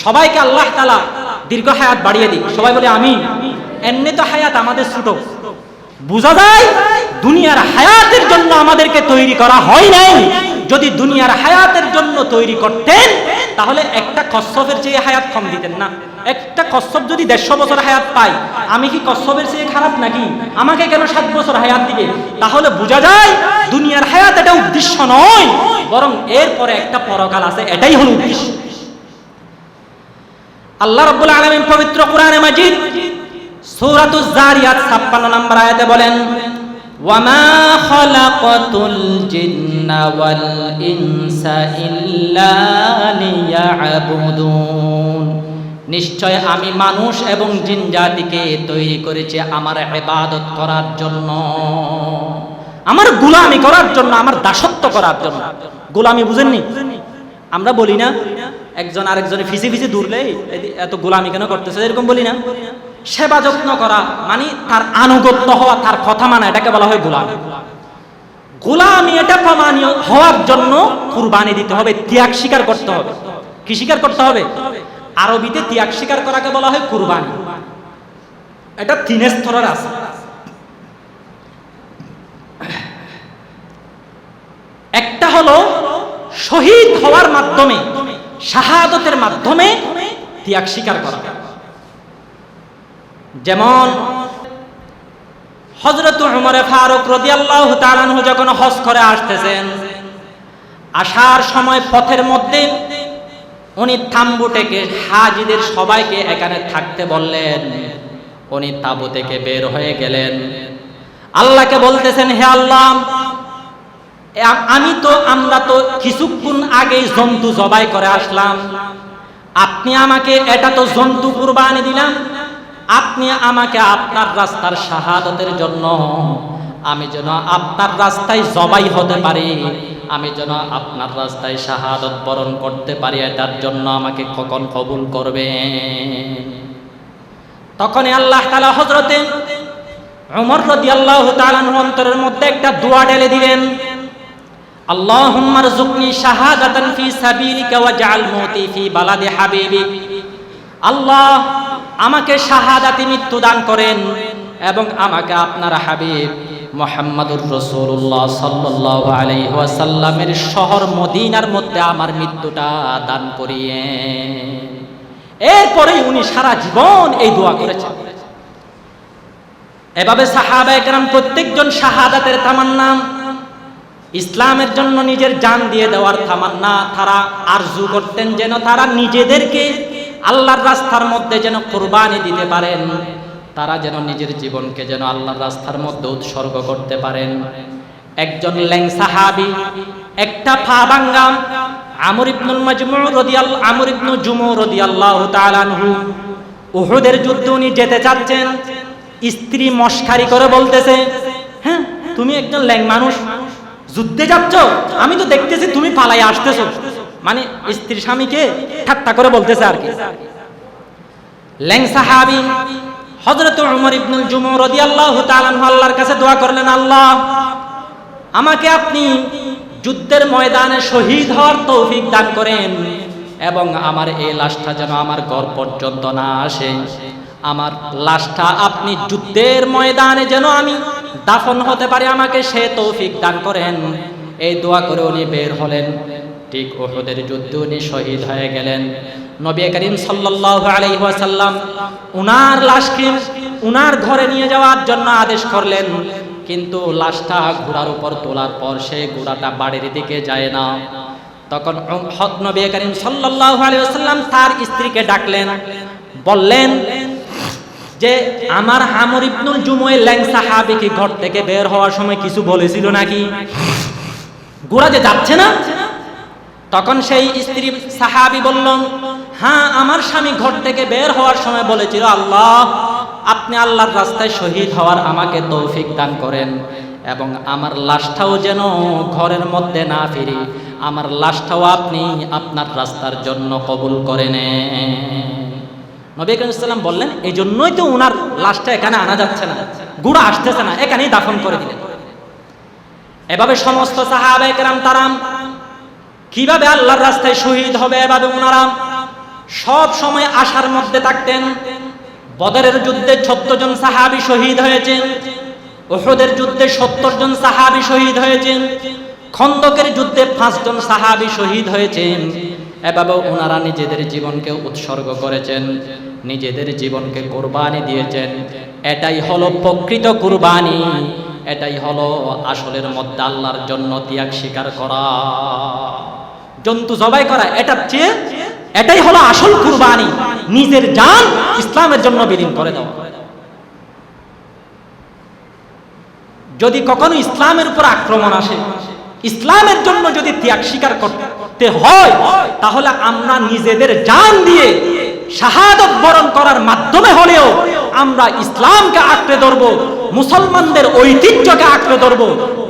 সবাইকে আল্লাহ তাআলা দীর্ঘ হায়াত বাড়িয়ে দিক, সবাই বলে আমিন। এমনি তো হায়াত আমাদের ছোট। বুঝা যায় দুনিয়ার হায়াতের জন্য আমাদেরকে তৈরি করা হয় নাই। যদি দুনিয়ার হায়াতের জন্য তৈরি করতেন, তাহলে একটা কচ্ছপের চেয়ে হায়াত কম দিতেন না। একটা কচ্ছপ যদি 150 বছর হায়াত পায়, আমি কি কচ্ছপের চেয়ে খারাপ নাকি? আমাকে কেন 7 বছর হায়াত দিবে? তাহলে বোঝা যায় দুনিয়ার হায়াত এটা উদ্দেশ্য নয়, বরং এরপরে একটা পরকাল আছে, এটাই হলো উদ্দেশ্য। আল্লাহ রাব্বুল আলামিন পবিত্র কোরআনে মাজিদ সূরাতুজ জারিয়াত 56 নম্বর আয়াতে বলেন, ওয়ামা খালাকাতুল জিন্না ওয়াল ইনসা ইল্লা লিয়াবুদুন। নিশ্চয় আমি মানুষ এবং জিন জাতিকে তৈরি করেছি আমার ইবাদত করার জন্য, আমার গোলামি করার জন্য, আমার দাসত্ব করার জন্য। গোলামি বুঝেননি? আমরা বলি না একজন আরেকজনের ফিসি ফিসি দূরলে এত গোলামি কেন করতেছে, এরকম বলি না? সেবা যত্ন করা মানে তার আনুগত্য হওয়া, তার কথা মানা, এটাকে বলা হয় গোলামি। গোলামি এটা প্রমাণীয় হওয়ার জন্য কুরবানি দিতে হবে, ত্যাগ স্বীকার করতে হবে। কি স্বীকার করতে হবে? আরবিতে ত্যাগ স্বীকার করাকে বলা হয় কুরবানি। এটা তিন স্তরের আছে। একটা হলো শহীদ হওয়ার মাধ্যমে, শাহাদতের মাধ্যমে ত্যাগ স্বীকার করা। যেমন হযরত উমর ফারুক রাদিয়াল্লাহু তাআলা আনহু যখন হজ করে আসতেছেন, আসার সময় পথের মধ্যে উনি তাঁবু থেকে হাজিদের সবাইকে এখানে থাকতে বললেন। উনি তাঁবু থেকে বের হয়ে গেলেন, আল্লাহকে বলতেছেন, হে আল্লাহ, আমরা তো কিছুক্ষণ আগেই জন্তু জবাই করে আসলাম, আপনি আমাকে এটা তো জন্তু কুরবানি দিলাম, আপনি আমাকে আপনার রাস্তার শাহাদতের জন্য আমি যেন আপনার রাস্তায় জবাই হতে পারি, আমি যেন আপনার রাস্তায় শাহাদত বরণ করতে পারি, এটার জন্য আমাকে কখন কবুল করবে? তখনই আল্লাহ তাআলা হযরতে উমর রাদিয়াল্লাহু তাআলা অন্তরের মধ্যে একটা দোয়া ঢেলে দিলেন, আল্লাহুম্মা রযুকনি শাহাদাতান ফি সাবিলিকা ওয়াজআল মৌতি ফি বালাদি হাবিবিক। আল্লাহ, আমাকে শাহাদাতি মৃত্যু দান করেন এবং আমাকে আপনার হাবিব মুহাম্মদুর রাসূলুল্লাহ সাল্লাল্লাহু আলাইহি ওয়াসাল্লামের শহর মদিনার মধ্যে আমার মৃত্যুটা দান করিয়েন। এরপরে উনি সারা জীবন এই দোয়া করেছেন। এভাবে সাহাবায়ে কেরাম প্রত্যেকজন শাহাদাতের তামান্না, ইসলামের জন্য নিজের জান দিয়ে দেওয়ার তামান্না তারা আরজু করতেন, যেন তারা নিজেদেরকে আল্লাহর রাস্তার মধ্যে যেন কুরবানি দিতে পারেন, তারা যেন নিজের জীবনকে যেন আল্লাহর রাস্তার মধ্যে উৎসর্গ করতে পারেন। একজন ল্যাং সাহাবী, একটা পা ভাঙ্গা আমর ইবনু জুমু রাদিয়াল্লাহু তাআলা আনহু, উহুদের যুদ্ধে উনি যেতে চাচ্ছেন, স্ত্রী মশকারি করে বলতেছে, হ্যাঁ তুমি একজন ল্যাং মানুষ, যুদ্ধে যাচ্ছ, আমি তো দেখতেছি তুমি পালাই আসতেছো, মানে স্ত্রী স্বামীকে ঠাট্টা করে বলতেছে আর কি। ল্যাং সাহাবী হযরত উমর ইবনুল জুমু রাদিয়াল্লাহু তাআলা আনহু আল্লাহর কাছে দোয়া করলেন, আল্লাহ, আমাকে আপনি যুদ্ধের ময়দানে শহীদ হওয়ার তৌফিক দান করেন এবং আমার এই লাশটা যেন আমার ঘর পর্যন্ত না আসে, আমার লাশটা আপনি যুদ্ধের ময়দানে যেন আমি দাফন হতে পারি, আমাকে সে তৌফিক দান করেন। এই দোয়া করে উনি বের হলেন। ঠিক উহুদের যুদ্ধে উনি শহীদ হয়ে গেলেন। নবী করিম সাল্লাল্লাহু আলাইহি ওয়াসাল্লাম উনার লাশকে উনার ঘরে নিয়ে যাওয়ার জন্য আদেশ করলেন, কিন্তু লাশটা ঘোড়ার উপর তোলার পর সেই ঘোড়াটা বাড়ির দিকে যায় না। তখন নবী করিম সাল্লাল্লাহু আলাইহি ওয়াসাল্লাম তার স্ত্রীকে ডাকলেন, বললেন যে আমার আমর ইবনুল জুমু ল্যাং সাহাবী কি ঘর থেকে বের হওয়ার সময় কিছু বলেছিল নাকি? ঘোড়া যে যাচ্ছে না। তখন সেই স্ত্রী সাহাবী বলল, হ্যাঁ, আমার স্বামী ঘর থেকে বের হওয়ার সময় বলেছিল, আল্লাহ, আপনি আল্লাহর রাস্তায় শহীদ হওয়ার আমাকে তৌফিক দান করেন এবং আমার লাশটাও যেন ঘরের মধ্যে না ফিরি, আমার লাশটাও আপনি আপনার রাস্তার জন্য কবুল করে নেন। নবী করিম সাল্লাল্লাহু আলাইহি ওয়াসাল্লাম বললেন, এই জন্যই তো উনার লাশটা এখানে আনা যাচ্ছে না, ঘোড়া আসতেছে না, এখানেই দাফন করে দিলেন। এভাবে সমস্ত সাহাবায়ে কেরাম তারা কিভাবে আল্লাহর রাস্তায় শহীদ হবে, এভাবে ওনারা সব সময় আশার মধ্যে থাকতেন। বদরের যুদ্ধে ৭৪ জন সাহাবী শহীদ হয়েছেন, উহুদের যুদ্ধে ৭০ জন সাহাবী শহীদ হয়েছেন, খন্দকের যুদ্ধে ৫ জন সাহাবী শহীদ হয়েছেন। এভাবে ওনারা নিজেদের জীবনকে উৎসর্গ করেছেন, নিজেদের জীবনকে কুরবানি দিয়েছেন। এটাই হলো প্রকৃত কুরবানি, এটাই হলো আসলের মধ্যে আল্লাহর জন্য ত্যাগ স্বীকার করা, জন্তু জবাই করা। এটাই হলো আসল কুরবানি, নিজের জান ইসলামের জন্য বিলীন করে দেওয়া। যদি কখনো ইসলামের উপর আক্রমণ আসে, ইসলামের জন্য যদি ত্যাগ স্বীকার করতে হয়, তাহলে আমরা নিজেদের জান দিয়ে শাহাদত বরণ করার মাধ্যমে হলেও আমরা ইসলামকে আঁকড়ে ধরব, মুসলমানদের ঐতিহ্যকে আঁকড়ে ধরব।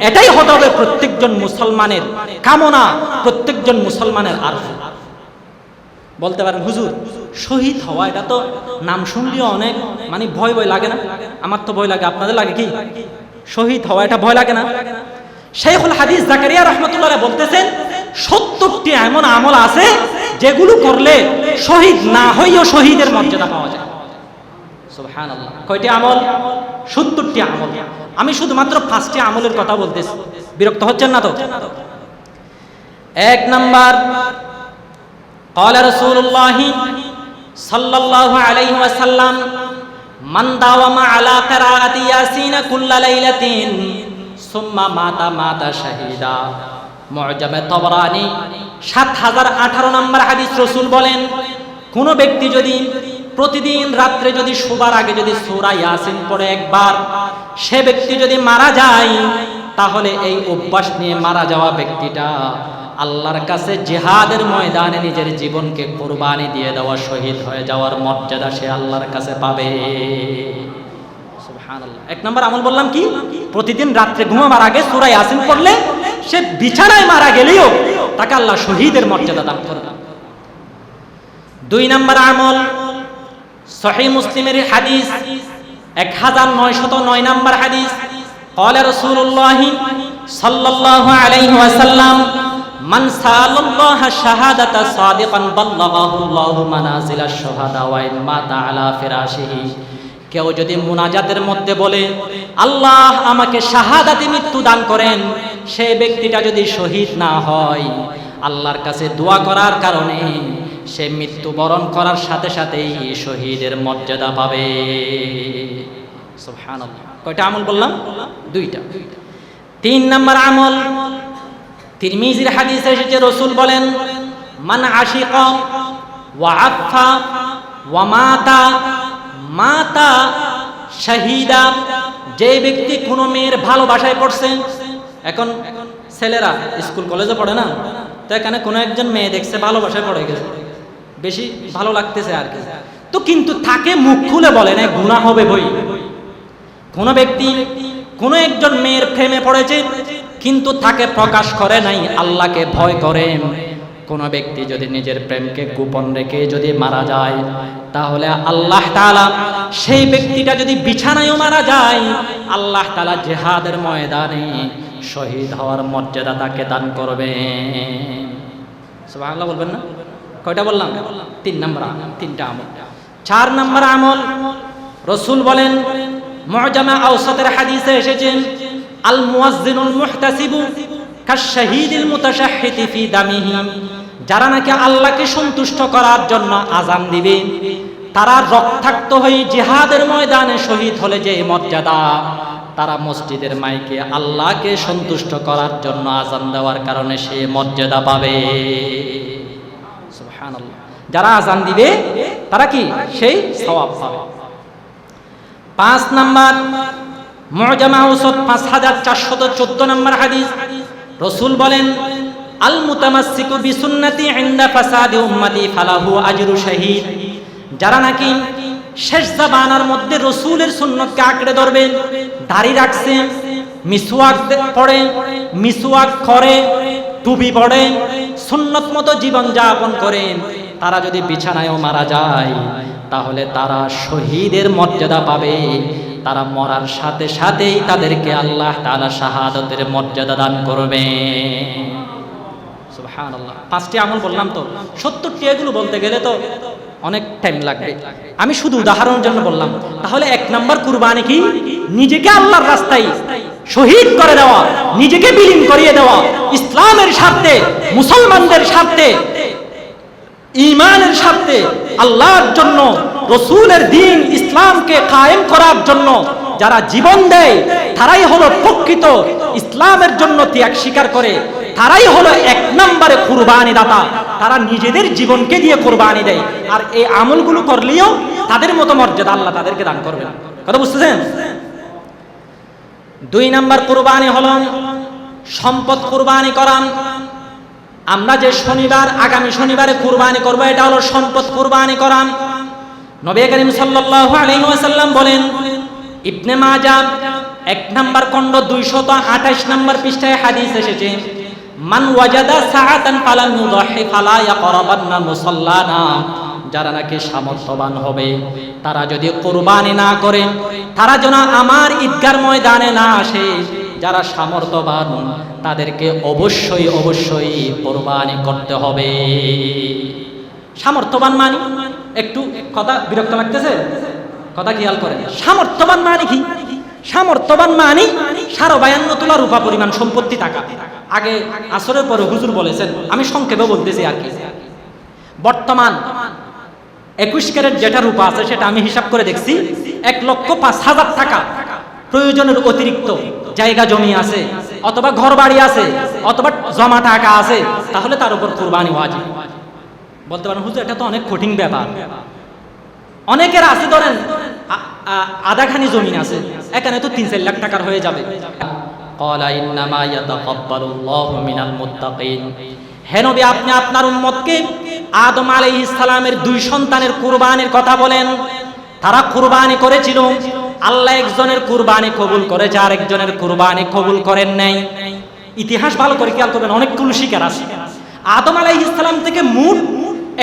এটাই হতে হবে প্রত্যেকজন মুসলমানের কামনা, প্রত্যেকজন মুসলমানের আরজু। বলতে পারেন হুজুর শহীদ হওয়া এটা তো নাম শুনলেও অনেক মানে ভয় ভয় লাগে না? আমার তো ভয় লাগে, আপনাদের লাগে কি? শহীদ হওয়া এটা ভয় লাগে না? শাইখুল হাদিস জাকারিয়া রাহমাতুল্লাহ বলতেছেন 70টি এমন আমল আছে যেগুলো করলে শহীদ না হইও শহীদের মর্যাদা পাওয়া যায়। সুবহানাল্লাহ। কয়টি আমল? 70টি আমল। আমি শুধুমাত্র 5টি আমলের কথা বলতেছি, বিরক্ত হচ্ছেন না তো? 1 নাম্বার, قال رسول الله صلى الله عليه وسلم من داوم على قراءة ياسين كل ليلة ثم مات شهيدا। মুআজাম তাবরানী 7018 নম্বর হাদিস। রাসূল বলেন কোন ব্যক্তি যদি প্রতিদিন রাত্রে যদি শোবার আগে যদি সূরা ইয়াসিন পড়ে একবার, সে ব্যক্তি যদি মারা যায় তাহলে এই অভ্যাস নিয়ে মারা যাওয়া ব্যক্তিটা আল্লাহর কাছে জিহাদের ময়দানে নিজের জীবনকে কুরবানি দিয়ে দেওয়া, শহীদ হয়ে যাওয়ার মর্যাদা সে আল্লাহর কাছে পাবে। সুবহানাল্লাহ। 1 নম্বর আমল বললাম কি? প্রতিদিন রাত্রে ঘুমাবার আগে সূরা ইয়াসিন পড়লে সে বিছানায় মারা গেলেও তাকে আল্লাহ শহীদের মর্যাদা দান করবে। 2 নম্বর আমল, সহিহ মুসলিমের হাদিস 1909 নম্বর হাদিস। قال رسول الله صلى الله عليه وسلم من سأل الله الشهادة صادقا بلغه الله منازل الشهداء وإن مات على فراشه। কেউ যদি মুনাজাতের মধ্যে বলে আল্লাহ আমাকে শাহাদাতে মৃত্যু দান করেন, সেই ব্যক্তিটা যদি শহীদ না হয় আল্লাহর কাছে দোয়া করার কারণে সে মৃত্যুবরণ করার সাথে সাথেই শহীদের মর্যাদা পাবে। সুবহানাল্লাহ। কয়টা আমল বললাম? 2টা। 3 নম্বর আমল, তিরমিজির হাদিসে এসেছে, রাসূল বলেন মান আশিকা ওয়া আফা ওয়া মাতা শাহীদা। যে ব্যক্তি কোনো মেয়ের ভালোবাসায় পড়ছে, এখন ছেলেরা স্কুল কলেজে পড়ে না, তো এখানে কোনো একজন মেয়ে দেখছে ভালোবাসায় পড়ে গেছে, বেশি ভালো লাগতেছে আর কি, তো কিন্তু তাকে মুখ খুলে বলে না, গুনাহ হবে বই। কোন ব্যক্তি কোন একজন মেয়ের প্রেমে পড়েছে কিন্তু তাকে প্রকাশ করে নাই, আল্লাহকে ভয় করে। কোন ব্যক্তি যদি নিজের প্রেমকে গোপন রেখে যদি মারা যায় তাহলে আল্লাহ তাআলা সেই ব্যক্তিটা যদি বিছানায়ও মারা যায় আল্লাহ তাআলা জিহাদের ময়দানে শহীদ হওয়ার মর্যাদা তাকে দান করবে। সুবহানাল্লাহ বলবেন না? কয়টা বললাম? 3 নম্বর, 3টা আমল। 4 নম্বর আমল, রাসূল বলেন মুআজামে আওসাতের হাদিসে এসেছে আল মুয়াজ্জিনুল মুহতাসিবু কাশ-শাহীদিল মুতাশাহহিতি ফি দামিহি। যারা নাকি আল্লাহকে সন্তুষ্ট করার জন্য আযান দিবে, তারা রক্তাক্ত হয়ে জিহাদের ময়দানে শহীদ হলে যে মর্যাদা, তারা মসজিদের মাইকে আল্লাহকে সন্তুষ্ট করার জন্য আযান দেওয়ার কারণে সে মর্যাদা পাবে। সুবহানাল্লাহ। যারা আযান দিবে তারা কি সেই সওয়াব পাবে। 5 নাম্বার, মুআজামে আওসাত 5414 নম্বর হাদিস। রাসূল বলেন আল মুতামাসসিকু বিসুন্নতি ইনদা ফাসাদি উম্মতি ফালাহু আজরু শাহীদ। যারা নাকি শেষ জামানার মধ্যে রাসূলের সুন্নতকে আঁকড়ে ধরবে, দাড়ি রাখছে, মিসওয়াক পড়ে, মিসওয়াক করে, টুপি পড়ে, সুন্নত মতো জীবন যাপন করে, তারা যদি বিছানায়ও মারা যায় তাহলে তারা শহীদের মর্যাদা পাবে। তারা মরার সাথে সাথেই তাদেরকে আল্লাহ তাআলা শাহাদাতের মর্যাদা দান করবে। সুবহানাল্লাহ। 5টি আমল বললাম, তো 70টি, এগুলো বলতে গেলে তো অনেক টাইম লাগবে। আমি শুধু উদাহরণের জন্য বললাম। তাহলে 1 নম্বর কুরবানি কি? নিজেকে আল্লাহর রাস্তায় শহীদ করে দেওয়া, নিজেকে বিলীন করিয়ে দেওয়া, ইসলামের স্বার্থে, মুসলমানদের স্বার্থে, ঈমানের স্বার্থে, আল্লাহর জন্য, রাসূলের দ্বীন ইসলামকে কায়েম করার জন্য যারা জীবন দেয় তারাই হলো প্রকৃত ইসলামের জন্য ত্যাগ স্বীকার করে, তারাই হলো 1 নম্বরে কুরবানি দাতা। তারা নিজেদের জীবনকে দিয়ে কুরবানি দেয়। আর এই আমলগুলো করলেও তাদের মতো মর্যাদা আল্লাহ তাদেরকে দান করবেন। কথা বুঝতেছেন? 2 নম্বর কুরবানি হলো সম্পদ কুরবানি করা। আমরা যে শনিবার, আগামী শনিবারে কুরবানি করব, এটা হলো সম্পদ কুরবানি করা। নবী করিম সাল্লাল্লাহু আলাইহি ওয়াসাল্লাম বলেন, ইবনে মাজাহ 1 নম্বর খণ্ড 228 নম্বর পৃষ্ঠায় হাদিস এসেছে, মান ওয়াজাদা সাআতান ফালাম ইউদাহি ফালা ইয়াকরাবান্না মুসাল্লানা। যারা নাকি সামর্থ্যবান হবে তারা যদি কুরবানি না করে তারা যেন আমার ঈদগার ময়দানে না আসে। যারা সামর্থ্যবান তাদেরকে অবশ্যই অবশ্যই কুরবানি করতে হবে। সামর্থ্যবান মানে, একটু কথা বিরক্ত লাগতেছে, কথা খেয়াল করেন। সামর্থ্যবান মানে কি? সামর্থ্যবান মানে 52 তোলা রূপা পরিমাণ সম্পত্তি টাকা। আগে আসরের পরে হুজুর বলেছেন, আমি সংক্ষেপে বলতেছি আর কি। বর্তমান 21 ক্যারেট যেটা রূপা আছে সেটা আমি হিসাব করে দেখছি 1,05,000 টাকা। প্রয়োজনের অতিরিক্ত জায়গা জমি আছে, অথবা ঘর বাড়ি আছে, অথবা জমা টাকা আছে, তাহলে তার উপর কুরবানি ওয়াজিব। বলতে পারেন হুজুর এটা তো অনেক কঠিন ব্যাপার। অনেকের আছে ধরেন আধাখানি জমি আছে, এখানে তো 3-4 লাখ টাকার হয়ে যাবে। ক্বালা ইন্নামা ইয়াতাকাব্বালুল্লাহু মিনাল মুত্তাকিন। হে নবী, আপনি আপনার উম্মতকে আদম আলাইহিস সালামের 2 সন্তানের কুরবানির কথা বলেন। তারা কুরবানি করেছিল, আল্লাহ একজনের কুরবানি কবুল করেছে, আর একজনের কুরবানি কবুল করেন নাই। ইতিহাস ভালো করে খেয়াল করবেন, অনেকগুলো শিকার আছে। আদম আলাইহিস সালাম থেকে মোট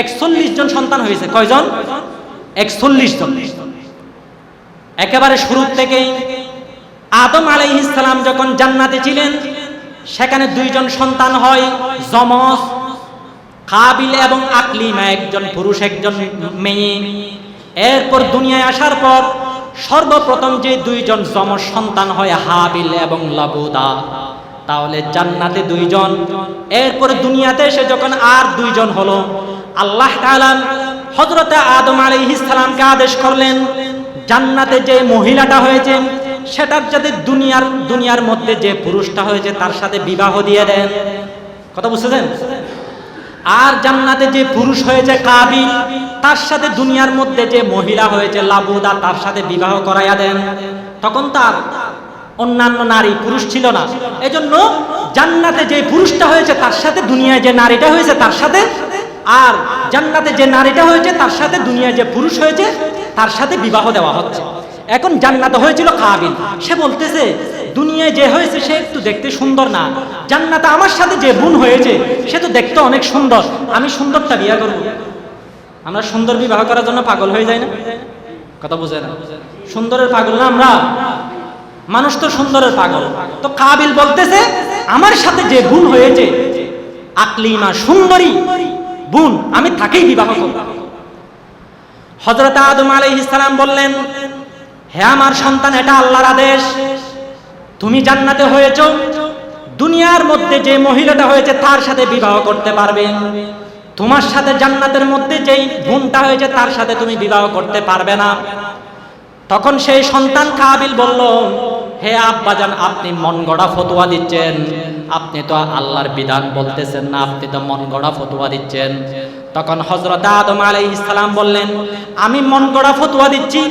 41 জন সন্তান হয়েছে। কয়জন? 41 জন। একেবারে শুরু থেকেই আদম আলাইহিস সালাম যখন জান্নাতে ছিলেন সেখানে 2 জন সন্তান হয়, যমজ, কাবিল এবং আকলিমা, একজন পুরুষ একজন মেয়ে। এরপর দুনিয়ায় আসার পর সর্বপ্রথম যে 2 জন যমজ সন্তান হয় হাবিল এবং লাবুদা। তাহলে জান্নাতে 2 জন, এরপর দুনিয়াতে এসে যখন আর 2 জন হলো, আল্লাহ তাআলা হযরত আদম আলাইহিস সালামকে আদেশ করলেন জান্নাতে যে মহিলাটা হয়েছে সেটার সাথে দুনিয়ার মধ্যে যে পুরুষটা হয়েছে তার সাথে বিবাহ দিয়ে দেন। কথা বুঝছেন? আর জান্নাতে যে পুরুষ হয়েছে কাবিল, তার সাথে দুনিয়ার মধ্যে যে মহিলা হয়েছে লাবুদা তার সাথে বিবাহ করাইয়া দেন। তখন তার অন্যান্য নারী পুরুষ ছিল না, এজন্য জান্নাতে যে পুরুষটা হয়েছে তার সাথে দুনিয়ায় যে নারীটা হয়েছে তার সাথে, আর জান্নাতে যে নারীটা হয়েছে তার সাথে দুনিয়ায় যে পুরুষ হয়েছে তার সাথে বিবাহ দেওয়া হচ্ছে। এখন জান্নাতে হয়েছিল কাবিল, সে বলতেছে দুনিয়ায় যে হয়েছে সে একটু দেখতে সুন্দর না, জান্নাতে আমার সাথে যে বোন হয়েছে সে তো দেখতে অনেক সুন্দর, আমি সুন্দরটা বিয়ে করব। আমরা সুন্দর বিবাহ করার জন্য পাগল হয়ে যাই না? কথা বুঝে না? সুন্দরের পাগল না আমরা? মানুষ তো সুন্দরের পাগল। তো কাবিল বলতেছে আমার সাথে যে বোন হয়েছে আকলিমা সুন্দরী বোন, আমি তাকেই বিবাহ করব। হযরত আদম আলাইহিস সালাম বললেন, হে আমার সন্তান, এটা আল্লাহর আদেশ, তুমি জান্নাতে হয়েছো, দুনিয়ার মধ্যে যে মহিলাটা হয়েছে তার সাথে বিবাহ করতে পারবে, তোমার সাথে জান্নাতের মধ্যে যেই বোনটা হয়েছে তার সাথে তুমি বিবাহ করতে পারবে না। তখন সেই সন্তান কাবিল বলল, হে আব্বাজান, আপনি মন গড়া ফতোয়া দিচ্ছেন, আপনি তো আল্লাহর বিধান বলতেছেন না, আপনি তো মন গড়া ফতোয়া দিচ্ছেন। তখন হযরত আদম আলাইহিস সালাম বললেন, আমি মন গড়া ফতোয়া দিচ্ছি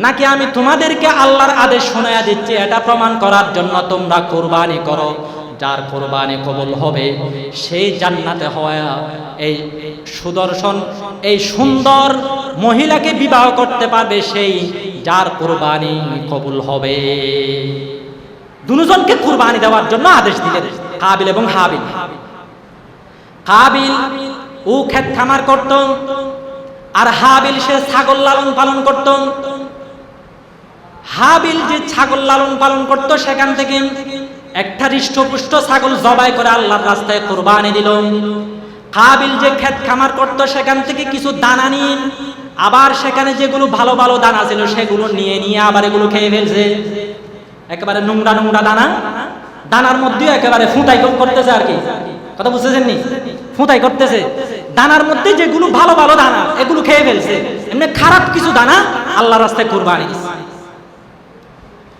নাকি আমি তোমাদেরকে আল্লাহর আদেশ শোনায়া দিচ্ছি, এটা প্রমাণ করার জন্য তোমরা কুরবানি করো। যার কুরবানি কবুল হবে সেই জান্নাতে হওয়া এই সুদর্শন এই সুন্দর মহিলাকে বিবাহ করতে পারবে, সেই যার কুরবানি কবুল হবে। দুজনকে কুরবানি দেওয়ার জন্য আদেশ দিলেন কাবিল এবং হাবিল। কাবিল ও ক্ষেত খামার করত, আর হাবিল সে ছাগল লালন পালন করত। হাবিল যে ছাগল লালন পালন করত সেখান থেকে একটা হৃষ্টপুষ্ট ছাগল জবাই করে আল্লাহর রাস্তায় কুরবানি দিল। কাবিল যে ক্ষেত খামার করত সেখান থেকে কিছু দানা নিয়ে, আবার সেখানে যেগুলো ভালো ভালো দানা ছিল সেগুলো নিয়ে আবার এগুলো খেয়ে ফেলছে। একেবারে নোংরা নোংরা দানা, দানার মধ্যেও একেবারে ফুটাই করতেছে আর কি। কথা বুঝতেছেন নি? ফুটাই করতেছে। দানার মধ্যে যেগুলো ভালো ভালো দানা এগুলো খেয়ে ফেলছে, এমনি খারাপ কিছু দানা আল্লাহর রাস্তায় কুরবানি দিছে।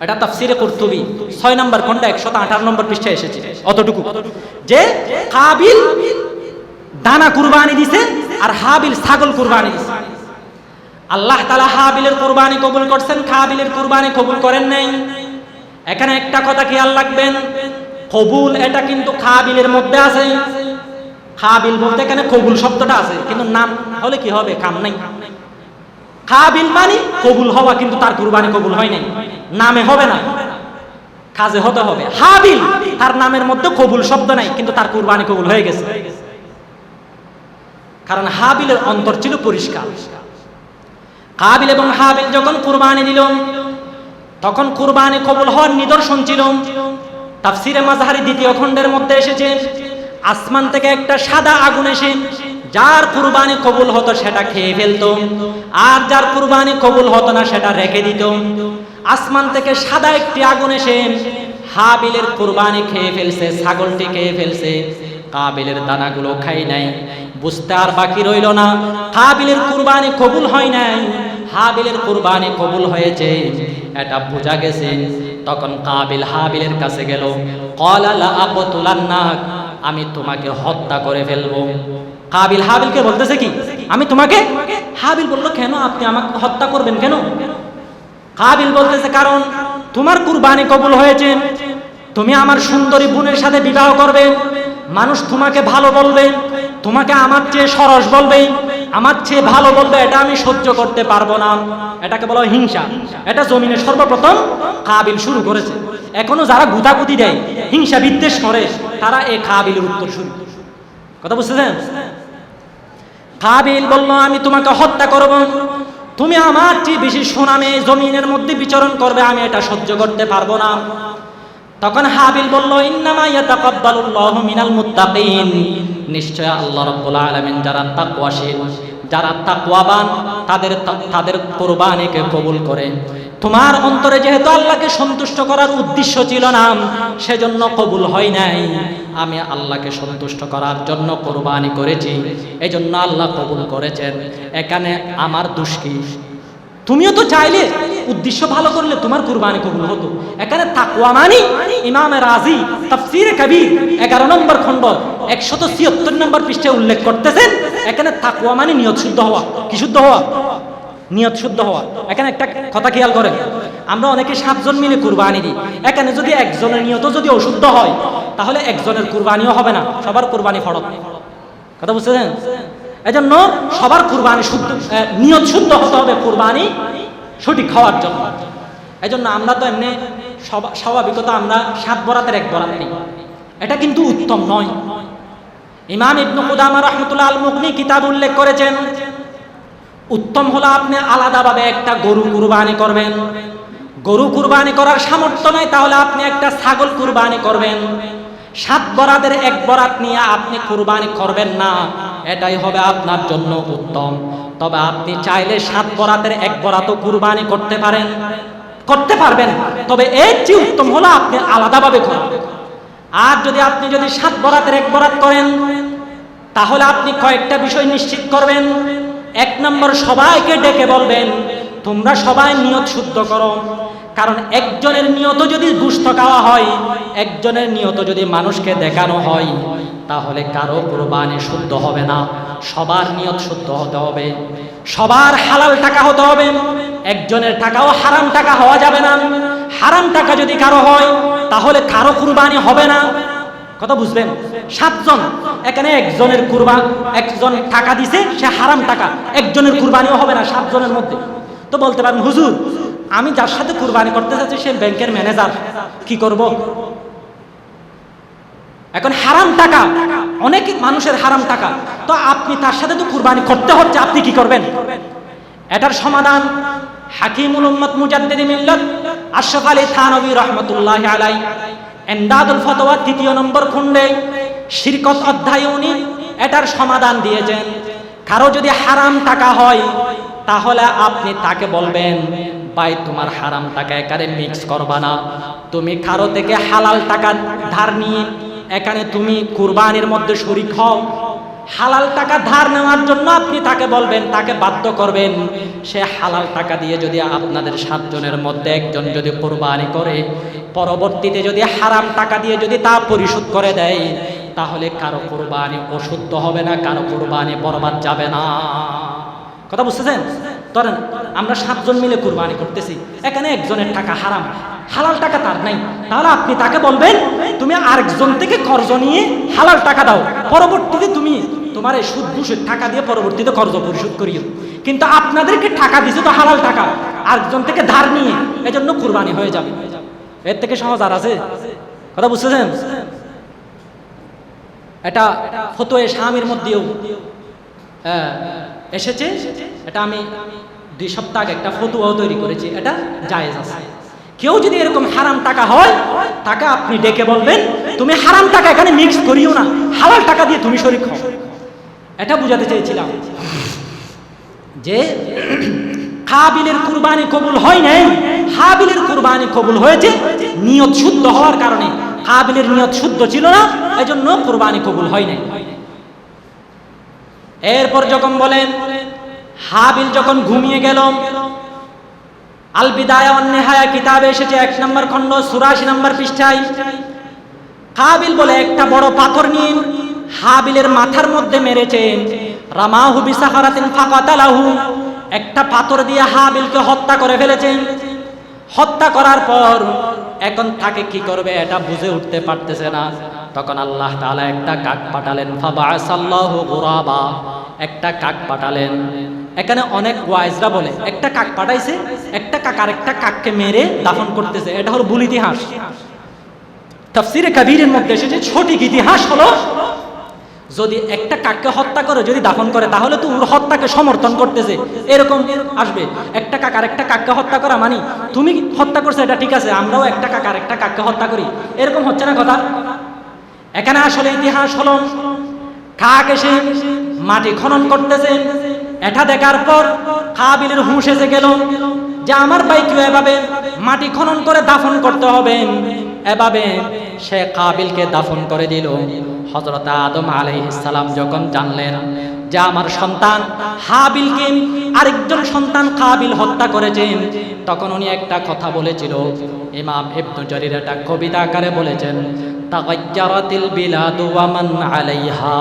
এটা তাফসিরে কুরতুবী 6 নম্বর খণ্ড 118 নম্বর পৃষ্ঠায় এসেছে অতটুকু, যে কাবিল দানা কুরবানি দিছে আর হাবিল ছাগল কুরবানি দিছে। আল্লাহ তাআলা হাবিলের কুরবানি কবুল করছেন, কাবিলের কুরবানি কবুল করেন নাই। এখানে একটা কথা খেয়াল রাখবেন, কবুল এটা কিন্তু কাবিলের মধ্যে আছে। কাবিল বলতে এখানে কবুল শব্দটা আছে, কিন্তু নাম হলে কি হবে? কাম নাই। কাবিল মানে কবুল হওয়া, কিন্তু তার কুরবানি কবুল হয় নাই, নামে হবে না, কাজে হতে হবে। হাবিল তার নামের মধ্যে কবুল শব্দ নাই, কিন্তু তার কুরবানি কবুল হয়ে গেছে, কারণ হাবিলের অন্তর ছিল পরিষ্কার। কাবিল এবং হাবিল যখন কুরবানি দিল, তখন কুরবানি কবুল হওয়ার নিদর্শন ছিল। তাফসিরে মাযহারি দ্বিতীয় খণ্ডের মধ্যে এসেছে, আসমান থেকে একটা সাদা আগুন এসে যার কুরবানি কবুল হতো সেটা খেয়ে ফেলতো, আর যার কুরবানি কবুল হতো না সেটা রেখে দিত। আসমান থেকে সাদা একটি আগুন এসে হাবিলের কুরবানি খেয়ে ফেলছে, ছাগলটি খেয়ে ফেলছে, কাবিলের দানাগুলো খাই নাই। বুঝতে আর বাকি রইল না, কাবিলের কুরবানি কবুল হয় নাই, হাবিলের কুরবানি কবুল হয়েছে, এটা বোঝা গেছে। তখন কাবিল হাবিলের কাছে গেল, ক্বালা লা আকতুলান্নাক, আমি তোমাকে হত্যা করে ফেলবো। কাবিল হাবিলকে বলতেছে কি, আমি তোমাকে। হাবিল বলল, কেন আপনি আমাকে হত্যা করবেন কেন? কাবিল বলতেছে, কারণ তোমার কুরবানি কবুল হয়েছে, তুমি আমার সুন্দরী বোনের সাথে বিবাহ করবে, মানুষ তোমাকে ভালো বলবে, তোমাকে আমার চেয়ে সরস বলবে, আমার চেয়ে ভালো বলবে, এটা আমি সহ্য করতে পারবো না। এটাকে বলা হয় হিংসা। এটা জমিনে সর্বপ্রথম কাবিল শুরু করেছে। এখনো যারা গুতাগুতি দেয়, হিংসা বিদ্বেষ করে, তারা এই কাবিলের উত্তর শুরু। কথা বুঝতেছেন? কাবিল বলল, আমি তোমাকে হত্যা করব, তুমি আমার চেয়ে বেশি সুনামে জমিনের মধ্যে বিচরণ করবে, আমি এটা সহ্য করতে পারবো না। তখন হাবিল বলল, ইন্নামা ইয়াতাকাব্বালুল্লাহু মিনাল মুত্তাকিন, নিশ্চয় আল্লাহ রাব্বুল আলামিন যারা তাকওয়াশীল, যারা তাকওয়াবান, তাদের কুরবানিকে কবুল করে। তোমার অন্তরে যেহেতু আল্লাহকে সন্তুষ্ট করার উদ্দেশ্য ছিল না, সেজন্য কবুল হয় নাই। আমি আল্লাহকে সন্তুষ্ট করার জন্য কুরবানি করেছি, এজন্য আল্লাহ কবুল করেছেন। এখানে আমার দোষ কি? তুমিও তো চাইলে উদ্দেশ্য ভালো করলে তোমার কুরবানি কবুল হতো। এখানে তাকওয়া মানে ইমাম রাজি তাফসীরে কবির 11 নম্বর খণ্ড 176 নম্বর পৃষ্ঠায় উল্লেখ করতেছেন, এখানে তাকওয়া মানে নিয়ত শুদ্ধ হওয়া। কি শুদ্ধ হওয়া? নিয়ত শুদ্ধ হওয়া। এখানে একটা কথা খেয়াল করেন, আমরা অনেকে 7 জন মিলে কুরবানি দিই, এখানে যদি একজনের নিয়ত যদি অশুদ্ধ হয়, তাহলে একজনের কুরবানিও হবে না, সবার কুরবানি ফরজ। কথা বুঝছেন? এজন্য সবার কুরবানি শুদ্ধ, নিয়ত শুদ্ধ হতে হবে কুরবানি সঠিক হওয়ার জন্য। এজন্য আমরা তো এমনি স্বাভাবিকতা আমরা 7 বরাতের 1 বরাত নেই, এটা কিন্তু উত্তম নয়। ইমাম ইবনে কুদামা রাহমাতুল্লাহ আল মুগনি কিতাব উল্লেখ করেছেন, উত্তম হলো আপনি আলাদাভাবে একটা গরু কুরবানি করবেন। গরু কুরবানি করার সামর্থ্য নাই, তাহলে আপনি একটা ছাগল কুরবানি করবেন। 7 বরাতের 1 বরাত নিয়ে আপনি কুরবানি করবেন না, এটাই হবে আপনার জন্য উত্তম। তবে আপনি চাইলে 7 বরাতের 1 বরাতও কুরবানি করতে পারবেন, তবে এর চেয়ে উত্তম হলো আপনি আলাদাভাবে করবেন। আর আপনি যদি 7 বরাতের 1 বরাত করেন, তাহলে আপনি কয়েকটা বিষয় নিশ্চিত করবেন। 1 নম্বর, সবাইকে ডেকে বলবেন তোমরা সবাই নিয়ত শুদ্ধ করো, কারণ একজনের নিয়ত যদি গোশত খাওয়া হয়, একজনের নিয়ত যদি মানুষকে দেখানো হয়, তাহলে কারো কুরবানি শুদ্ধ হবে না। সবার নিয়ত শুদ্ধ হতে হবে, সবার হালাল টাকা হতে হবে, একজনের টাকাও হারাম টাকা হওয়া যাবে না। হারাম টাকা যদি কারো হয়, তাহলে কারো কুরবানি হবে না। কথা বুঝবেন? 7 জন, এখানে একজন টাকা দিছে, সে হারাম টাকা, একজনের কুরবানিও হবে না 7 জনের মধ্যে। তো বলতে পারেন, হুজুর আমি যার সাথে কুরবানি করতে চাচ্ছি সে ব্যাংকের ম্যানেজার, কি করব? এখন হারাম টাকা, অনেক মানুষের হারাম টাকা, তো আপনি তার সাথে তো কুরবানি করতে হচ্ছে, আপনি কি করবেন? এটার সমাধান হাকিমুল উম্মত মুজাদ্দিদি মিল্লাত আশরাফ আলী থানভী রাহমাতুল্লাহি আলাইহি ইমদাদুল ফাতওয়া 3 নম্বর খণ্ডে শিরকত অধ্যায়ে উনি এটার সমাধান দিয়েছেন। কারো যদি হারাম টাকা হয়, তাহলে আপনি তাকে বলবেন, ভাই তোমার হারাম টাকা এখানে মিক্স করবা না, তুমি কারো থেকে হালাল টাকা ধার নিয়ে এখানে তুমি কুরবানির মধ্যে শরীক হও। হালাল টাকা ধার নেওয়ার জন্য আপনি তাকে বলবেন, তাকে বাধ্য করবেন, সে হালাল টাকা দিয়ে যদি আপনাদের 7 জনের মধ্যে একজন যদি কুরবানি করে, পরবর্তীতে যদি হারাম টাকা দিয়ে যদি তা পরিশোধ করে দেয়, তাহলে কারো কুরবানি অশুদ্ধ হবে না, কারো কুরবানি বরবাদ যাবে না। কথা বুঝতেছেন? ধরেন আমরা 7 জন মিলে কুরবানি করতেছি, এখানে একজনের টাকা হারাম, হালাল টাকা তার নাই, তাহলে আপনি তাকে বলবেন তুমি আরেকজন থেকে কর্জ নিয়ে হালাল টাকা দাও, পরবর্তীতে তুমি তোমার এই সুদ ঘুষের টাকা দিয়ে পরবর্তীতে কর্জ পরিশোধ করিও। কিন্তু আপনাদেরকে টাকা দিছে তো হালাল টাকা, আরেকজন থেকে ধার নিয়ে, এজন্য কুরবানি হয়ে যাবে। এর থেকে সহজ আর আছে? কথা বুঝতেছেন? এটা ফতোয়া স্বামীর মধ্যেও এসেছে। এটা আমি 2 সপ্তাহ আগে একটা ফতোয়াও তৈরি করেছি, এটা জায়েজ আছে। কেউ যদি এরকম হারাম টাকা হয়, টাকা আপনি ডেকে বলবেন তুমি হারাম টাকা এখানে মিক্স করিও না, হালাল টাকা দিয়ে তুমি শরীক হও। এটা বুঝাতে চেয়েছিলাম যে কাবিলের কুরবানি কবুল হয় নাই, হাবিলের কুরবানি কবুল হয়েছে নিয়ত শুদ্ধ হওয়ার কারণে। কাবিলের নিয়ত শুদ্ধ ছিল না, এজন্য কুরবানি কবুল হয় নাই। এরপর যখন বলেন হাবিল যখন ঘুমিয়ে গেল, আল বিদায়া ওয়ান নিহায়া কিতাবে এসেছে 1 নম্বর খণ্ড 84 নম্বর পৃষ্ঠায়, কাবিল বলে একটা বড় পাথর নিয়ে হাবিলের মাথার মধ্যে মেরেছেন। রামাহু বিসাহারাতিন ফাকাতালাহু, একটা পাথর দিয়ে হাবিলকে হত্যা করে ফেলেছেন। হত্যা করার পর এখন তাকে কি করবে এটা বুঝে উঠতে পারতেছে না। তখন আল্লাহ তাআলা একটা কাক পাঠালেন, ফাবাআসাল্লাহু গুরাবা, একটা কাক পাঠালেন। এখানে অনেক ওয়াইজরা বলে একটা কাক পাঠাইছে, একটা কাক আরেকটা কাককে মেরে দাফন করতেছে, এটা হলো ভুল ইতিহাস। তাফসীরে কাবীরের মধ্যে এসেছে সঠিক ইতিহাস হলো যদি একটা কাককে হত্যা করে যদি দাফন করে তাহলে তো ওর হত্যাকে সমর্থন করতেছে, এরকম আসবে। একটা কাক আরেকটা কাককে হত্যা করা মানে তুমি হত্যা করছো এটা ঠিক আছে, আমরাও একটা কাক আরেকটা কাককে হত্যা করি, এরকম হচ্ছে না কথা। এখানে আসলে ইতিহাস হলো কাক এসে মাটি খনন করতেছে। এটা দেখার পর কাবিলের হুঁশ এসে গেল যে আমার ভাইকে এভাবে মাটি খনন করে দাফন করতে হবে। এভাবে সে কাবিলকে দাফন করে দিল। হযরত আদম আলাইহিস সালাম যখন জানলেন যে আমার সন্তান হাবিলকে আরেকজন সন্তান কাবিল হত্যা করেছে, তখন উনি একটা কথা বলেছিল। ইমাম ইবনে জারির একটা কবিতা আকারে বলেছেন, তাগায়্যারাতিল বিলাদু ওয়া মান আলাইহা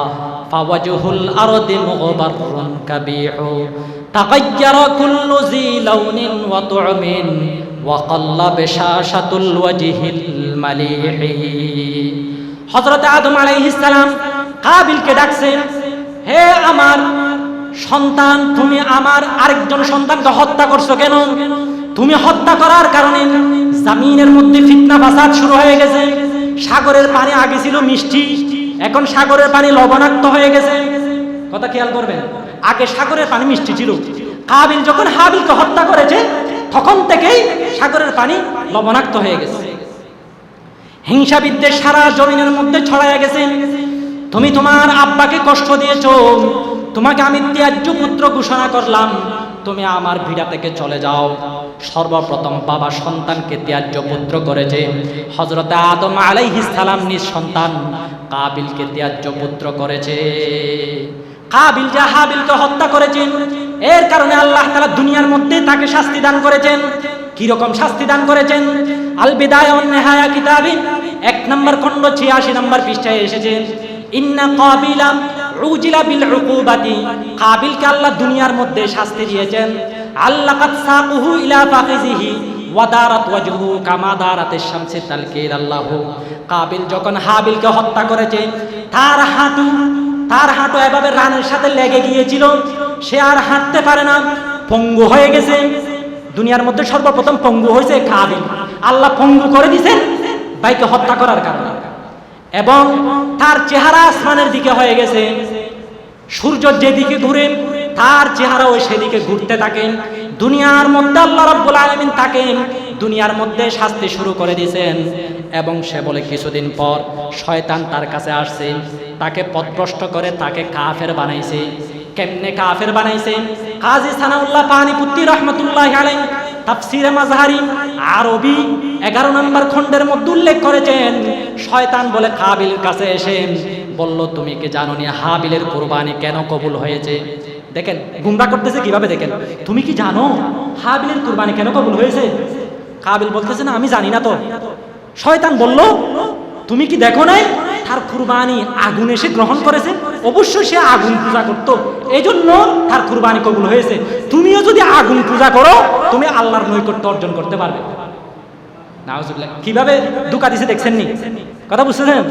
ফাওয়াজহুল আরদি মুগবাররুন কাবিহু, তাগায়্যারা কুল্লু জি লাউনিন ওয়া তু'মিন ওয়া কাল্লা বিশাশাতুল ওয়াজহিল মালিহি। হযরত আদম আলাইহিস সালাম কাবিলকে ডাকছেন, হে আমার সন্তান, তুমি আমার আরেকজন সন্তানকে হত্যা করছো কেন? তুমি হত্যা করার কারণে জমিনের মধ্যে ফিতনা ফাসাদ শুরু হয়ে গেছে। সাগরের পানি আগে ছিল মিষ্টি, এখন সাগরের পানি লবণাক্ত হয়ে গেছে। কথা খেয়াল করবেন, আগে সাগরের পানি মিষ্টি ছিল। কাবিল যখন হাবিলকে হত্যা করেছে তখন থেকেই সাগরের পানি লবণাক্ত হয়ে গেছে। হিংসা বিদ্বেষ সারা জমিনের মধ্যে ছড়ায় গেছে। তুমি তোমার আব্বাকে কষ্ট দিয়েছো, তোমাকে আমি ত্যায্য পুত্র ঘোষণা করলাম, তুমি আমার ভিটা থেকে চলে যাও। সর্বপ্রথম বাবা সন্তানকে ত্যায্য পুত্র করেছে। হযরত আদম আলাইহিস সালাম নিজ সন্তান কাবিলকে ত্যায্য পুত্র করেছে। কাবিল যে হাবিলকে হত্যা করেছেন, এর কারণে আল্লাহ তাআলা দুনিয়ার মধ্যে তাকে শাস্তি দান করেছেন। কি রকম শাস্তি দান করেছেন? আল বিদায়া ওয়ান নিহায়া কিতাবে 1 নম্বর খণ্ড 86 নম্বর পৃষ্ঠায় এসেছে, ইন্না কাবিলা উজিলা বিল উকুবাতি, কাবিলকে আল্লাহ দুনিয়ার মধ্যে শাস্তি দিয়েছেন। আল্লাহ কাদ সাকুহু ইলা ফাকিজিহি ওয়া দারাত ওয়াজহু কামা দারাতিশ শামসি তালকিল আল্লাহু। কাবিল যখন হাবিলকে হত্যা করেছে, তার হাঁটু এভাবে রানের সাথে লেগে গিয়েছিল, সে আর হাঁটতে পারে না, পঙ্গু হয়ে গেছে। দুনিয়ার মধ্যে সর্বপ্রথম পঙ্গু হয়েছে কাবিল, আল্লাহ পঙ্গু করে দিয়েছেন ভাইকে হত্যা করার কারণে। এবং তার চেহারা আসমানের দিকে হয়ে গেছে, সূর্য যেদিকে ঘুরে তার চেহারাও সেদিকে ঘুরতে থাকে। দুনিয়ার মধ্যে আল্লাহ রাব্বুল আলামিন তাকে দুনিয়ার মধ্যে শাস্তি শুরু করে দিয়েছেন। এবং সে বলে কিছুদিন পর শয়তান তার কাছে আসছে, তাকে পথভ্রষ্ট করে তাকে কাফের বানাইছে। কেমনে কাফের বানাইছে? কাজী সানাউল্লাহ পানিপত্তি রাহমাতুল্লাহি আলাইহি তাফসীরে মাযহারি আরবি 11 নম্বর খণ্ডের মধ্যে উল্লেখ করেছেন, শয়তান বলে কাবিলের কাছে এসে বলল, তুমি কি জানো না হাবিলের কুরবানি কেন কবুল হয়েছে? দেখেন গুমরা করতেছে কিভাবে, দেখেন তুমি কি জানো হাবিলের কুরবানি কেন কবুল হয়েছে? কাবিল বলতেছে না আমি জানি না তো। শয়তান বলল, তুমি কি দেখো নাই তার কুরবানি আগুন এসে গ্রহণ করেছে? অবশ্যই সে আগুন পূজা করত, এজন্য তার কুরবানি কবুল হয়েছে। তুমিও যদি আগুন পূজা করো তুমি আল্লাহর নৈকট্য অর্জন করতে পারবে। নাউজুবিল্লাহ, কিভাবে ধোঁকা দিছে দেখছেন নি? কথা বুঝছেন?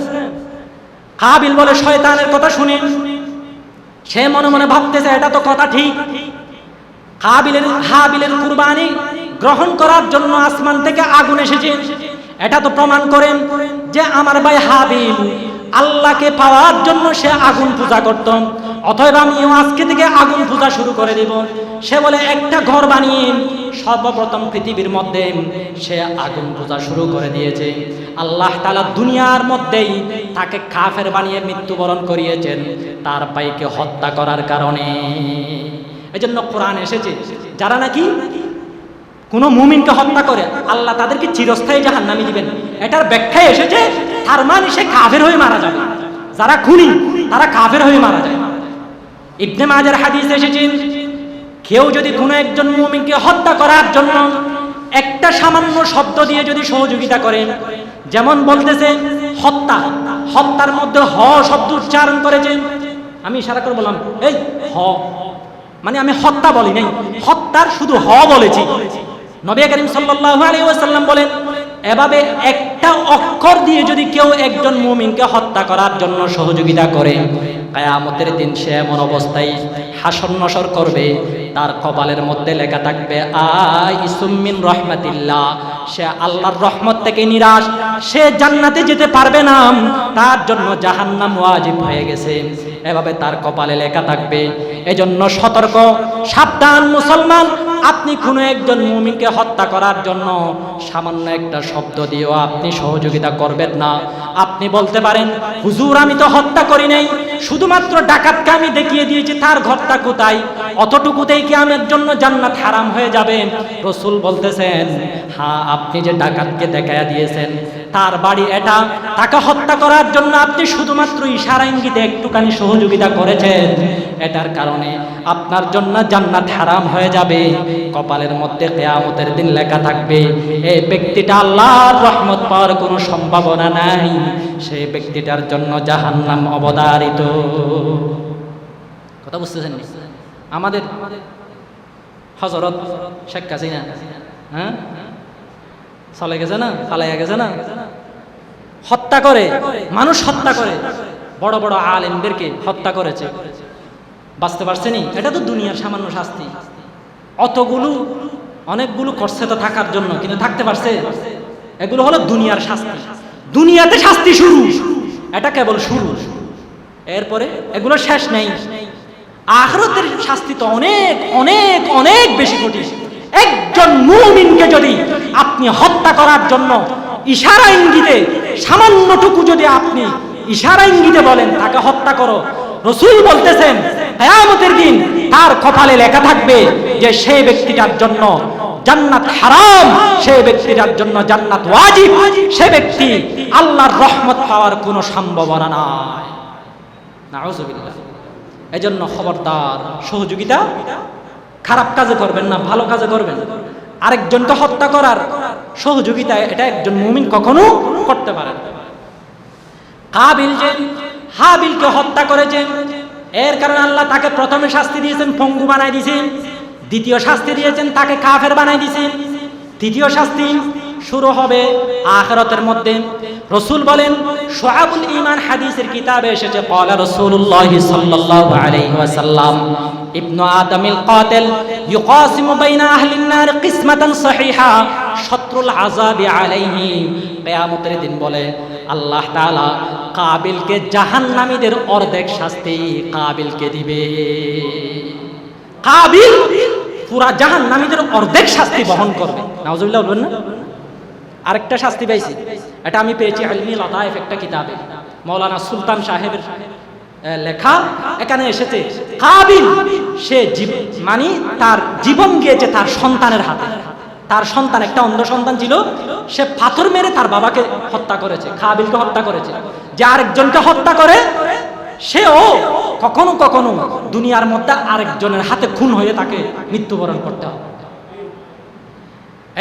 কাবিল বলে শয়তানের কথা শুনে সে মনে মনে ভাবতেছে এটা তো কথা ঠিক, হাবিলের কুরবানি গ্রহণ করার জন্য আসমান থেকে আগুন এসেছে। এটা তো প্রমাণ করেন যে আমার ভাই হাবিল আল্লাহকে পাওয়ার জন্য সে আগুন পূজা করত, অতএব আমিও আজকে থেকে আগুন পূজা শুরু করে দেব। সে বলে একটা ঘর বানিয়ে সর্বপ্রথম পৃথিবীর মধ্যে সে আগুন পূজা শুরু করে দিয়েছে। আল্লাহ তাআলা দুনিয়ার মধ্যেই তাকে কাফের বানিয়ে মৃত্যুবরণ করিয়েছেন তার ভাইকে হত্যা করার কারণে। এজন্য কোরআন এসেছে যারা নাকি কোন মুমিনকে হত্যা করে আল্লাহ তাদেরকে চিরস্থায়ী জাহান্নামে দিবেন, এটার ব্যাখ্যায় এসেছে তার মানে সে কাফের হয়ে মারা যাবে। যারা খুনি তারা কাফের হয়ে মারা যায়। ইবনে মাজার হাদিসে এসেছে কেউ যদি কোনো একজন মুমিনকে হত্যা করার জন্য একটা সামান্য শব্দ দিয়ে যদি সহযোগিতা করেন, যেমন বলতেছে হত্যা, হত্যার মধ্যে হ শব্দ উচ্চারণ করেছেন, আমি ইশারা করে বললাম এই হ, মানে আমি হত্যা বলি নাই, হত্যার শুধু হ বলেছি। নবী করিম সাল্লাল্লাহু আলাইহি ওয়াসাল্লাম বলেন এভাবে একটা অক্ষর দিয়ে যদি কেউ একজন মুমিনকে হত্যা করার জন্য সহযোগিতা করে, কিয়ামতের দিন সে এমন অবস্থায় হাসর নসর করবে তার কপালের মধ্যে লেখা থাকবে আইসুম মিন রাহমাতিল্লাহ, সে আল্লাহর রহমত থেকে নিরাশ, সে জান্নাতে যেতে পারবে না, তার জন্য জাহান্নাম ওয়াজিব হয়ে গেছে, এভাবে তার কপালে লেখা থাকবে। এজন্য সতর্ক, সাবধান মুসলমান, আপনি কোনো একজন মুমিনকে হত্যা করার জন্য সামান্য একটা শব্দ দিয়েও আপনি সহযোগিতা করবেন না। আপনি বলতে পারেন হুজুর আমি তো হত্যা করি নাই, শুধুমাত্র ডাকাতকে আমি দেখিয়ে দিয়েছি তার ঘরটা কোথায়, অতটুকুতেই কি আমার জন্য জান্নাত হারাম হয়ে যাবে? রাসূল বলতেছেন হ্যাঁ, আপনি যে ডাকাতকে দেখাইয়া দিয়েছেন তার বাড়ি এটা, তাকে হত্যা করার জন্য আপনি শুধুমাত্র ইশারা ইঙ্গিতে একটুখানি সহযোগিতা করেছেন, এটার কারণে আপনার জন্য জান্নাত হারাম হয়ে যাবে। কপালের মধ্যে কিয়ামতের দিন লেখা থাকবে এই ব্যক্তিটা আল্লাহর রহমত পাওয়ার কোনো সম্ভাবনা নাই, সেই ব্যক্তিটার জন্য জাহান্নাম অবধারিত। কথা বুঝতেছেন? আমাদের হযরত শেখ হাসিনা হ্যাঁ চলে গেছে না, পালাইয়া গেছে না, হত্যা করে, মানুষ হত্যা করে, বড় বড় আলেমদেরকে হত্যা করেছে, বাঁচতে পারছেনি? এটা তো দুনিয়ার সামান্য শাস্তি। অনেকগুলো করছে তো থাকার জন্য, কিন্তু থাকতে পারছে? এগুলো হলো দুনিয়ার শাস্তি, দুনিয়াতে শাস্তি শুরু, এটা কেবল শুরু, এরপরে এগুলো শেষ নেই। আখিরাতের শাস্তি তো অনেক অনেক অনেক বেশি কঠিন। একজন মুমিনকে যদি আপনি হত্যা করার জন্য ইশারা ইঙ্গিতে সামান্যটুকু যদি আপনি ইশারা ইঙ্গিতে বলেন তাকে হত্যা করো, রাসূল বলতেছেন কিয়ামতের দিন তার কপালে লেখা থাকবে যে সেই ব্যক্তিটার জন্য জান্নাত হারাম, সেই ব্যক্তিটার জন্য জান্নাত ওয়াজিব, সেই ব্যক্তি আল্লাহর রহমত পাওয়ার কোনো সম্ভাবনা নাই। নাউযুবিল্লাহ। এজন্য খবরদার, সহযোগিতা খারাপ কাজে করবেন না, ভালো কাজে করবেন। আরেকজনকে হত্যা করার সহযোগিতা এটা একজন মুমিন কখনো করতে পারে না। কাবিল যে হাবিলকে হত্যা করেছেন, এর কারণে আল্লাহ তাকে প্রথমে শাস্তি দিয়েছেন, পঙ্গু বানাই দিয়েছেন, দ্বিতীয় শাস্তি দিয়েছেন তাকে কাফের বানাই দিয়েছেন, তৃতীয় শাস্তি শুরু হবে আখিরাতের মধ্যে। রাসূল বলেন শুআবুল ঈমান হাদিসের কিতাবে এসেছে ক্বালা রাসূলুল্লাহ সাল্লাল্লাহু আলাইহি ওয়াসাল্লাম ইবনু আদমিল কাতিল ইউকাসিমু বাইনা আহলিন নার কিসমাতান সহিহা শাতরুল আযাবি আলাইহি। কিয়ামতের দিন বলে আল্লাহ তাআলা কাবিলকে জাহান্নামীদের অর্ধেক শাস্তি কাবিলকে দিবে। কাবিল পুরা জাহান্নামীদের অর্ধেক শাস্তি বহন করবে। নাউজুবিল্লাহ বলবেন না? আরেকটা শাস্তি পাইছি, এটা আমি পেয়েছি ইলমি লতায়েফ একটা কিতাবে, মাওলানা সুলতান সাহেবের লেখা। এখানে এসেছে কাবিল সে মানে তার জীবন গিয়েছে তার সন্তানের হাতে। তার সন্তান একটা অন্ধ সন্তান ছিল, সে পাথর মেরে তার বাবাকে হত্যা করেছে, কাবিলকে হত্যা করেছে। যে আরেকজনকে হত্যা করে সেও কখনো কখনো দুনিয়ার মধ্যে আরেকজনের হাতে খুন হয়ে তাকে মৃত্যুবরণ করতে হবে।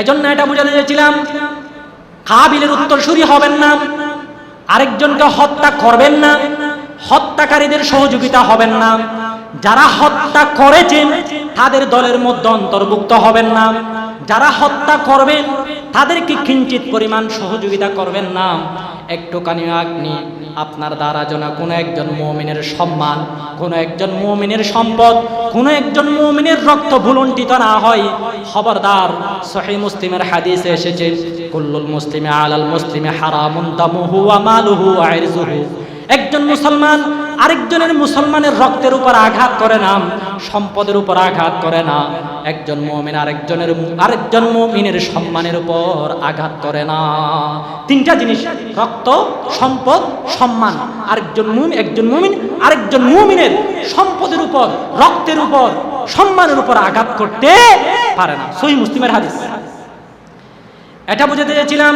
এজন্য এটা বুঝাতে চেয়েছিলাম কাবিলের উত্তরসূরি হবেন না, আরেকজনকে হত্যা করবেন না, হত্যাকারীদের সহযোগিতা হবেন না, যারা হত্যা করেছেন তাদের দলের মধ্যে অন্তর্ভুক্ত হবেন না, যারা হত্যা করবেন তাদেরকে কিঞ্চিত পরিমাণ সহযোগিতা করবেন না। একটুখানি আপনি আপনার দ্বারা যেন কোনো একজন মুমিনের সম্মান, কোনো একজন মুমিনের সম্পদ, কোনো একজন মুমিনের রক্ত ভুলুণ্ঠিত না হয়। খবরদার, সহিহ মুসলিমের হাদিসে এসেছে, কুল্লুল মুসলিমি আলাল মুসলিমি হারামুন দামুহু ওয়া মালুহু ওয়া ইরজুহু। একজন মুসলমান আরেকজনের মুসলমানের রক্তের উপর আঘাত করে না, সম্পদের উপর আঘাত করে না। একজন মুমিন আরেকজন মুমিনের সম্মানের উপর আঘাত করে না। তিনটা জিনিস, রক্ত, সম্পদ, সম্মান। একজন মুমিন আরেকজন মুমিনের সম্পদের উপর, রক্তের উপর, সম্মানের উপর আঘাত করতে পারে না। সহিহ মুসলিমের হাদিস। এটা বুঝাতে চেয়েছিলাম,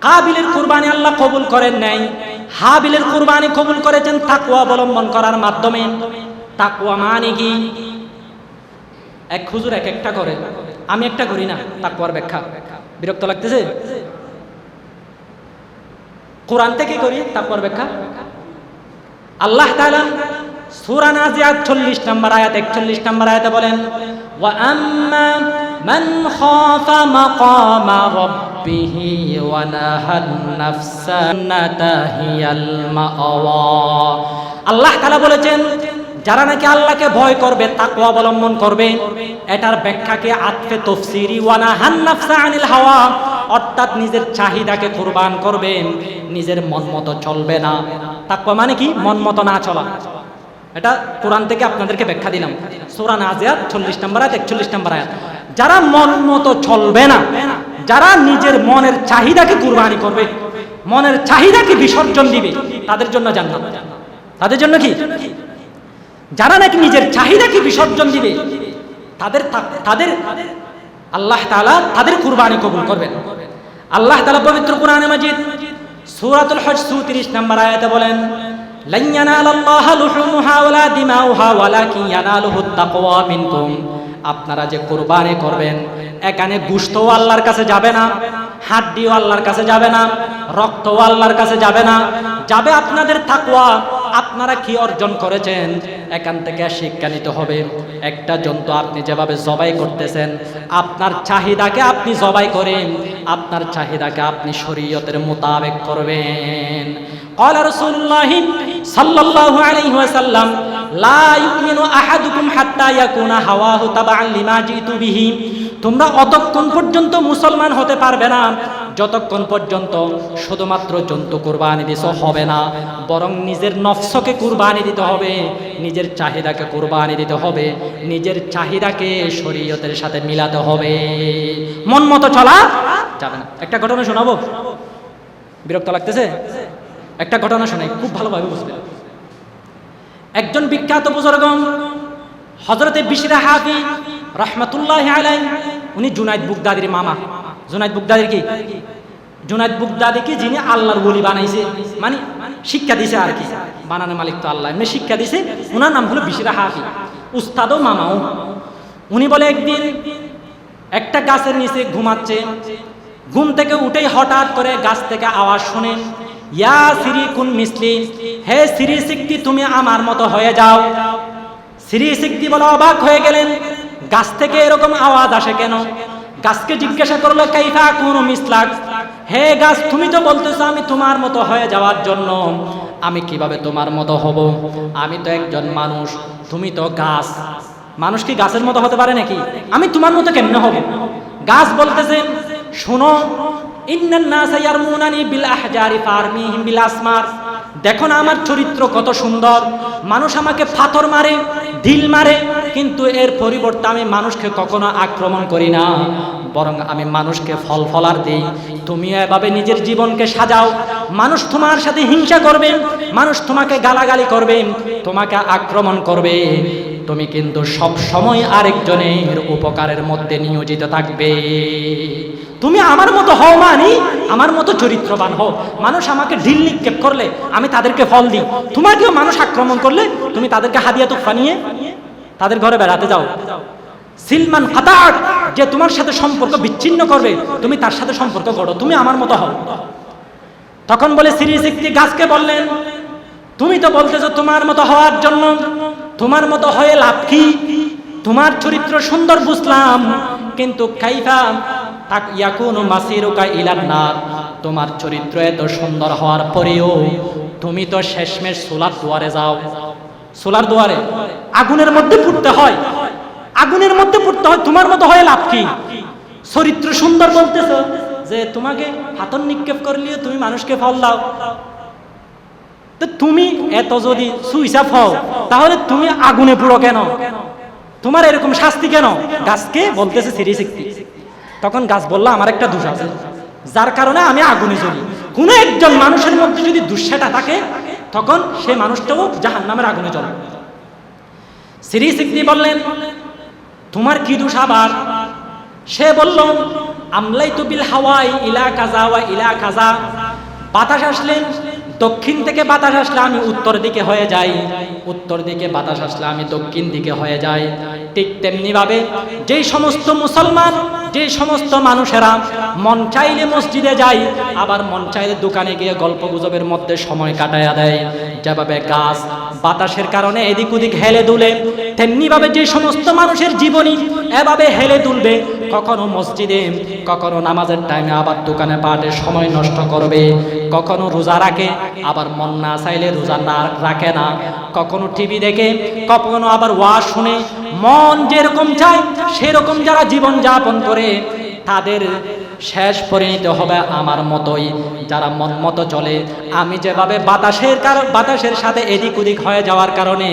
কাবিলের কুরবানি আল্লাহ কবুল করেন নাই, হাবিলের কুরবানি কবুল করেছেন তাকওয়া অবলম্বন করার মাধ্যমে। তাকওয়া মানে কি? এক হুজুর এক একটা করে, আমি একটা করি না। তাকওয়ার ব্যাখ্যা বিরক্ত লাগতেছে? কোরআন থেকে করি তাকওয়ার ব্যাখ্যা। আল্লাহ তাআলা সূরা নাজিয়াত 40 নম্বর আয়াত 41 নম্বর আয়াতে বলেন, ওয়া আম্মা মান খাফা মাকামা রাব্বিহি ওয়া নাহান নাফসা নাতাহিয়াল মাআওয়া। আল্লাহ তাআলা বলেছেন, যারা নাকি আল্লাহকে ভয় করবে, তাকওয়া অবলম্বন করবে, এটার ব্যাখ্যাকে আতফে তাফসীরি ওয়া নাহান নাফসা আনিল হাওয়া, অর্থাৎ নিজের চাহিদাকে কুরবান করবে, নিজের মন মতো চলবে না। তাকওয়া মানে কি? মন মতো না চলা। এটা কোরআন থেকে আপনাদেরকে ব্যাখ্যা দিলাম। সূরা নাজিয়াত 40 নম্বর আয়াত 41 নম্বর আয়াত। যারা মন মতো চলবে না, যারা নিজের মনের চাহিদাকে কুরবানি করবে, মনের চাহিদাকে বিসর্জন দিবে, তাদের জন্য জান্নাত। তাদের জন্য কি? যারা নাকি নিজের চাহিদাকে বিসর্জন দিবে, তাদের আল্লাহ তাআলা তাদের কুরবানি কবুল করবেন। আল্লাহ তাআলা পবিত্র কোরআনে মাজিদ সূরাতুল হজ 34 নম্বর আয়াতে বলেন, লান ইয়ানালাল্লাহা লুহুমুহা ওয়ালা দিমাউহা ওয়ালাকিন ইয়ানালুহুত তাকওয়া মিনকুম। আপনারা যে কুরবানি করবেন, এখানে গোশতও আল্লাহর কাছে যাবে না, হাড্ডিও আল্লাহর কাছে যাবে না, রক্তও আল্লাহর কাছে যাবে না, যাবে আপনাদের তাকওয়া। আপনারা কি অর্জন করেছেন, এখান থেকে শিক্ষা নিতে হবে। একটা জন্তু আপনি যেভাবে জবাই করতেছেন, আপনার চাহিদাকে আপনি জবাই করেন, আপনার চাহিদাকে আপনি শরীয়তের মোতাবেক করবেন। قال رسول الله صلى الله عليه وسلم لا يؤمن احدكم حتى يكون هواه تبعا لما جئت به। তোমরা অতক্ষণ পর্যন্ত মুসলমান হতে পারবে না যতক্ষণ পর্যন্ত শুধুমাত্র জন্তু কুরবানি দিছো হবে না, বরং নিজের নফসকে কুরবানি দিতে হবে, নিজের চাহিদাকে কুরবানি দিতে হবে, নিজের চাহিদাকে শরীয়তের সাথে মিলাতে হবে। মন মতো চলা যাবে না। একটা ঘটনা শোনাবো, বিরক্ত লাগতেছে? একটা ঘটনা শোনাই, খুব ভালোভাবে বুঝবেন। একজন বিখ্যাত বুজুর্গ হযরতে বিশরা হাফি রাহমাতুল্লাহি আলাইহি, উনি জুনাইদ বুগদাদির মামা। জুনাইদ বুগদাদির কি? জুনাইদ বুগদাদিকে যিনি আল্লাহর ওলি বানাইছে, মানে শিক্ষা দিছে আর কি, বানানোর মালিক তো আল্লাহ, এমনি শিক্ষা দিছে। ওনার নাম হলো বিশরা হাফি, উস্তাদও মামাও। উনি বলে একদিন একটা গাছের নিচে ঘুমাচ্ছে, ঘুম থেকে উঠেই হঠাৎ করে গাছ থেকে আওয়াজ শুনেন, ইয়া সিরি কুন মিসলি, হে সিরি সিকতি তুমি আমার মতো হয়ে যাও। সিরি সিকতি বলে অবাক হয়ে গেলেন, গাছ থেকে এরকম আওয়াজ আসে কেন? গাছকে জিজ্ঞাসা করলো, কাইফা কুনু মিসলাক, হে গাছ তুমি তো বলতেছো আমি তোমার মতো হয়ে যাওয়ার জন্য, আমি কিভাবে তোমার মতো হব? আমি তো একজন মানুষ, তুমি তো গাছ। মানুষ কি গাছের মতো হতে পারে নাকি? আমি তোমার মতো কেমনে হব? গাছ বলতেছেন, শোনো, ইন্নান নাস ইয়ারমুনানি বিল আহজারি ফারমিহিম বিল আসমার। দেখো না আমার চরিত্র কত সুন্দর, মানুষ আমাকে পাথর মারে, ঢিল মারে, কিন্তু এর পরিবর্তে আমি মানুষকে কখনো আক্রমণ করি না, বরং আমি মানুষকে ফল ফলার দিই। তুমি এভাবে নিজের জীবনকে সাজাও, মানুষ তোমার সাথে হিংসা করবে, মানুষ তোমাকে গালাগালি করবে, তোমাকে আক্রমণ করবে, তুমি কিন্তু সব সময় আরেকজনের উপকারের মধ্যে নিয়োজিত থাকবে। তুমি আমার মতো হও, মানে আমার মতো চরিত্রবান হও। মানুষ আমাকে ঢিল নিক্ষেপ করলে আমি তাদেরকে ফল দিই, তোমাকেও মানুষ আক্রমণ করলে তুমি তাদেরকে হাদিয়া তোফা নিয়ে তাদের ঘরে বেড়াতে যাও। সিলমান কাতার, যে তোমার সাথে সম্পর্ক বিচ্ছিন্ন করবে তুমি তার সাথে সম্পর্ক গড়ো, তুমি আমার মতো হও। তখন বলে সিরি সিকতি গাছকে বললেন, তুমি তো বলতেছো তোমার মতো হওয়ার জন্য, তোমার মতো হয়ে লাভ কি? তোমার চরিত্র সুন্দর বুঝলাম, কিন্তু কাইফা ইয়াকুনু মাসিরুকা ইলান নার, তোমার চরিত্র এত সুন্দর হওয়ার পরেও তুমি তো শেষমেশ চুলার দুয়ারে যাও। চুলার দুয়ারে আগুনের মধ্যে পুড়তে হয়, আগুনের মধ্যে পুড়তে হয়, তোমার মতো হয়ে লাভ কি? চরিত্র সুন্দর বলতেছ যে তোমাকে হাতন নিক্ষেপ করলে তুমি মানুষকে ফল দাও, তো তুমি এত যদি সুইসাফ হও তাহলে তুমি আগুনে পুড়ো কেন? তোমার এরকম শাস্তি কেন? গাছকে বলতেছে সিরিয়াস একটি। তখন গাছ বলল আমার একটা দোষ আছে যার কারণে আমি আগুনে জ্বলি। কোনো একজন মানুষের মধ্যে যদি দুঃসাটা থাকে তখন সে মানুষটাও জাহান্নামের আগুনে জ্বলে। সিরিয়াস একটি বললেন তোমার কি দোষ আবার? সে বলল আমলাইতু বিল হাওয়াই ইলা কাজা ওয়া ইলা কাজা, বাতাস আসলে দক্ষিণ থেকে বাতাস আসলে আমি উত্তর দিকে হয়ে যাই, উত্তর দিকে বাতাস আসলে আমি দক্ষিণ দিকে হয়ে যাই। ঠিক তেমনি ভাবে যেই সমস্ত মুসলমান, যে সমস্ত মানুষেরা মন চাইলে মসজিদে যায়, আবার মন চাইলে দোকানে গিয়ে গল্প গুজবের মধ্যে সময় কাটায়া দেয়, যেভাবে গাছ বাতাসের কারণে এদিক ওদিক হেলে দুলে, তেমনি ভাবে যে সমস্ত মানুষের জীবনী এভাবে হেলে দুলবে, কখনো মসজিদে, কখনো নামাজের টাইমে আবার দোকানে পাটে সময় নষ্ট করবে, কখনো রোজা রাখে আবার মন না চাইলে রোজা না রাখে না, কখনো টিভি দেখে, কখনো আবার ওয়াজ শুনে, মন যেরকম চায় সেরকম যারা জীবন যাপন করে তাদের শেষ পরিণত হবে আমার মতোই। যারা মন মতো চলে, আমি যেভাবে বাতাসের সাথে এদিক ওদিক হয়ে যাওয়ার কারণে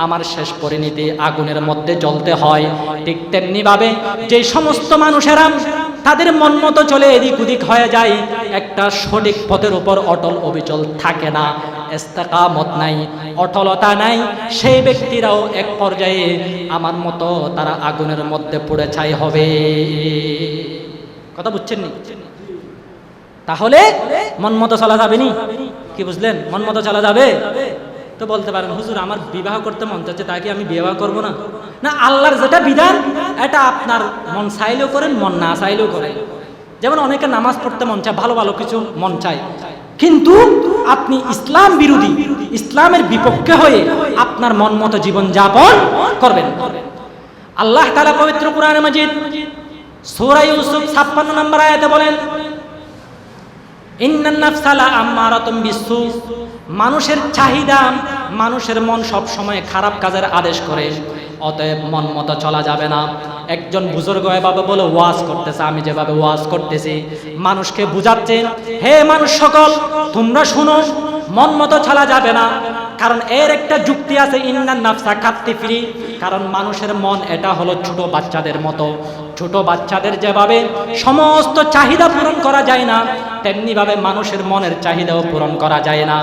আমার শেষ পরিণতি আগুনের মধ্যে জ্বলতে হয়, ঠিক তেমনি ভাবে যে সমস্ত মানুষেরা তাদের মন মতো চলে এদিক ওদিক হয়ে যায়, একটা সঠিক পথের উপর অটল অবিচল থাকে না, ইস্তেকামত নাই, অটলতা নাই, সেই ব্যক্তিরাও এক পর্যায়ে আমার মতো তারা আগুনের মধ্যে পুড়ে ছাই হবে। কথা বুঝছেন নি? তাহলে মন মতো চলা যাবে নি? কি বুঝলেন? মন মতো চলা যাবে? তো বলতে পারেন হুজুর আমার বিবাহ করতে মন চাচ্ছে, তাই কি আমি বিবাহ করব না? না, আল্লাহর যেটা বিধান এটা আপনার মন চাইলেও করেন, মন না চাইলেও করেন। যেমন অনেকে নামাজ পড়তে মন চায়, ভালো ভালো কিছু মন চায়, কিন্তু আপনি ইসলাম বিরোধী, ইসলামের বিপক্ষে হয়ে আপনার মন মতো জীবন যাপন করবেন। আল্লাহ তাআলা পবিত্র কোরআনে মাজিদ সূরা ইউসুফ 56 নম্বর আয়াতে বলেন ইন্নান নাফসা লাআম্মারাতুম বিসসু, মানুষের চাহিদা, মানুষের মন সব সময় খারাপ কাজের আদেশ করে, অতএব মন মতো চলা যাবে না। একজন বুজুর্গ এভাবে বলে ওয়াজ করতেছে, আমি যেভাবে ওয়াজ করতেছি মানুষকে বুঝাচ্ছেন, হে মানুষ সকল তোমরা শুনো, মন মতো চলা যাবে না। কারণ এর একটা যুক্তি আছে, ইন্নান নাফসা কাত্তিফরি, কারণ মানুষের মন এটা হলো ছোট বাচ্চাদের মতো। ছোট বাচ্চাদের যেভাবে সমস্ত চাহিদা পূরণ করা যায় না, তেমনি ভাবে মানুষের মনের চাহিদাও পূরণ করা যায় না।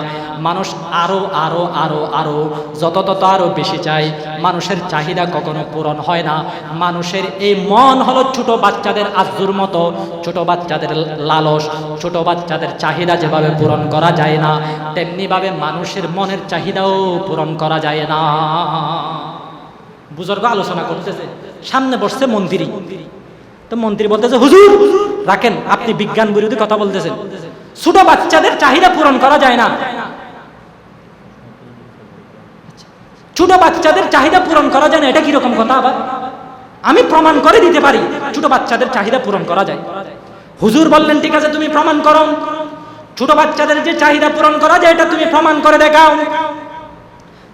মানুষ আরো আরো আরো আরো যত তত আরো বেশি চায়, মানুষের চাহিদা কখনো পূরণ হয় না। মানুষের এই মন হলো ছোট বাচ্চাদের আযুর মতো, ছোট বাচ্চাদের লালস, ছোট বাচ্চাদের চাহিদা যেভাবে পূরণ করা যায় না, তেমনি ভাবে মানুষের মনের চাহিদাও পূরণ করা যায় না। বুজুর্গ আলোচনা করতেছে, সামনে বসছে মন্ত্রী, তো মন্ত্রী বলতেছে হুজুর রাখেন, আপনি বিজ্ঞান বিরোধী কথা বলতেছেন, ছোট বাচ্চাদের চাহিদা পূরণ করা যায় না। ছোট বাচ্চাদের চাহিদা পূরণ করা যায় না, এটা কিরকম কথা? আবার আমি প্রমাণ করে দিতে পারি ছোট বাচ্চাদের চাহিদা পূরণ করা যায়। হুজুর বললেন ঠিক আছে তুমি প্রমাণ করো, ছোট বাচ্চাদের যে চাহিদা পূরণ করা যায় এটা তুমি প্রমাণ করে দেখাও।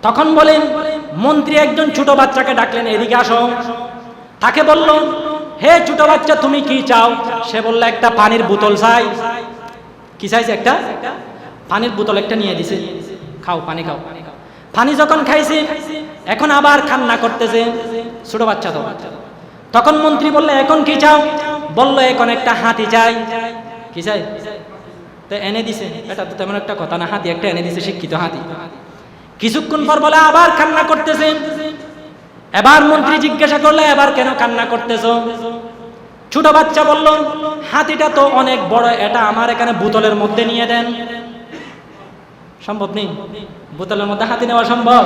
তখন বলেন মন্ত্রী একজন ছোট বাচ্চাকে ডাকলেন, এদিকে আসো। তাকে বলল, হে ছোট বাচ্চা তুমি কি চাও? সে বলল একটা পানির বোতল চাই। কি চাইছে? একটা পানির বোতল একটা নিয়ে দিছে, খাও পানি খাও। পানি যখন খাইছে এখন আবার কান্না করতেছে ছোট বাচ্চা তো। তখন মন্ত্রী বলল এখন কি চাও? বলল এখন একটা হাতি চাই। কি চাই? তো এনে দিছে, এটা তো তেমন একটা কথা না, হাতি একটা এনে দিছে, শিক্ষিত হাতি। কিছুক্ষণ পর বলে আবার কান্না করতেছে। এবার মন্ত্রী জিজ্ঞাসা করলে এবার কেন কান্না করতেছো? ছোট বাচ্চা বলল হাতিটা তো অনেক বড়, এটা আমার এখানে বোতলের মধ্যে নিয়ে দেন। সম্ভব নেই, বোতলের মধ্যে হাতি নেওয়া সম্ভব?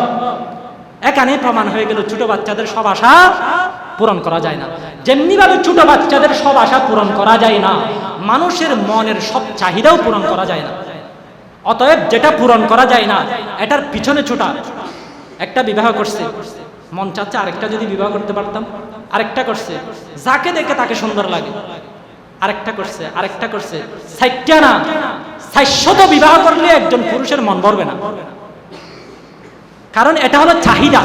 এখানে প্রমাণ হয়ে গেল ছোট বাচ্চাদের সব আশা পূরণ করা যায় না। যেমনি ভাবে ছোট বাচ্চাদের সব আশা পূরণ করা যায় না, মানুষের মনের সব চাহিদাও পূরণ করা যায় না। অতএব যেটা পূরণ করা যায় না এটার পিছনে ছোটা। একটা বিবাহ করছে, মন চাচ্ছে আরেকটা যদি বিবাহ করতে পারতাম, আরেকটা করছে, যাকে দেখে তাকে সুন্দর লাগে, আরেকটা করছে 60টা না 400 বিবাহ করলে একজন পুরুষের মন ভরবে না। কারণ এটা হলো চাহিদা।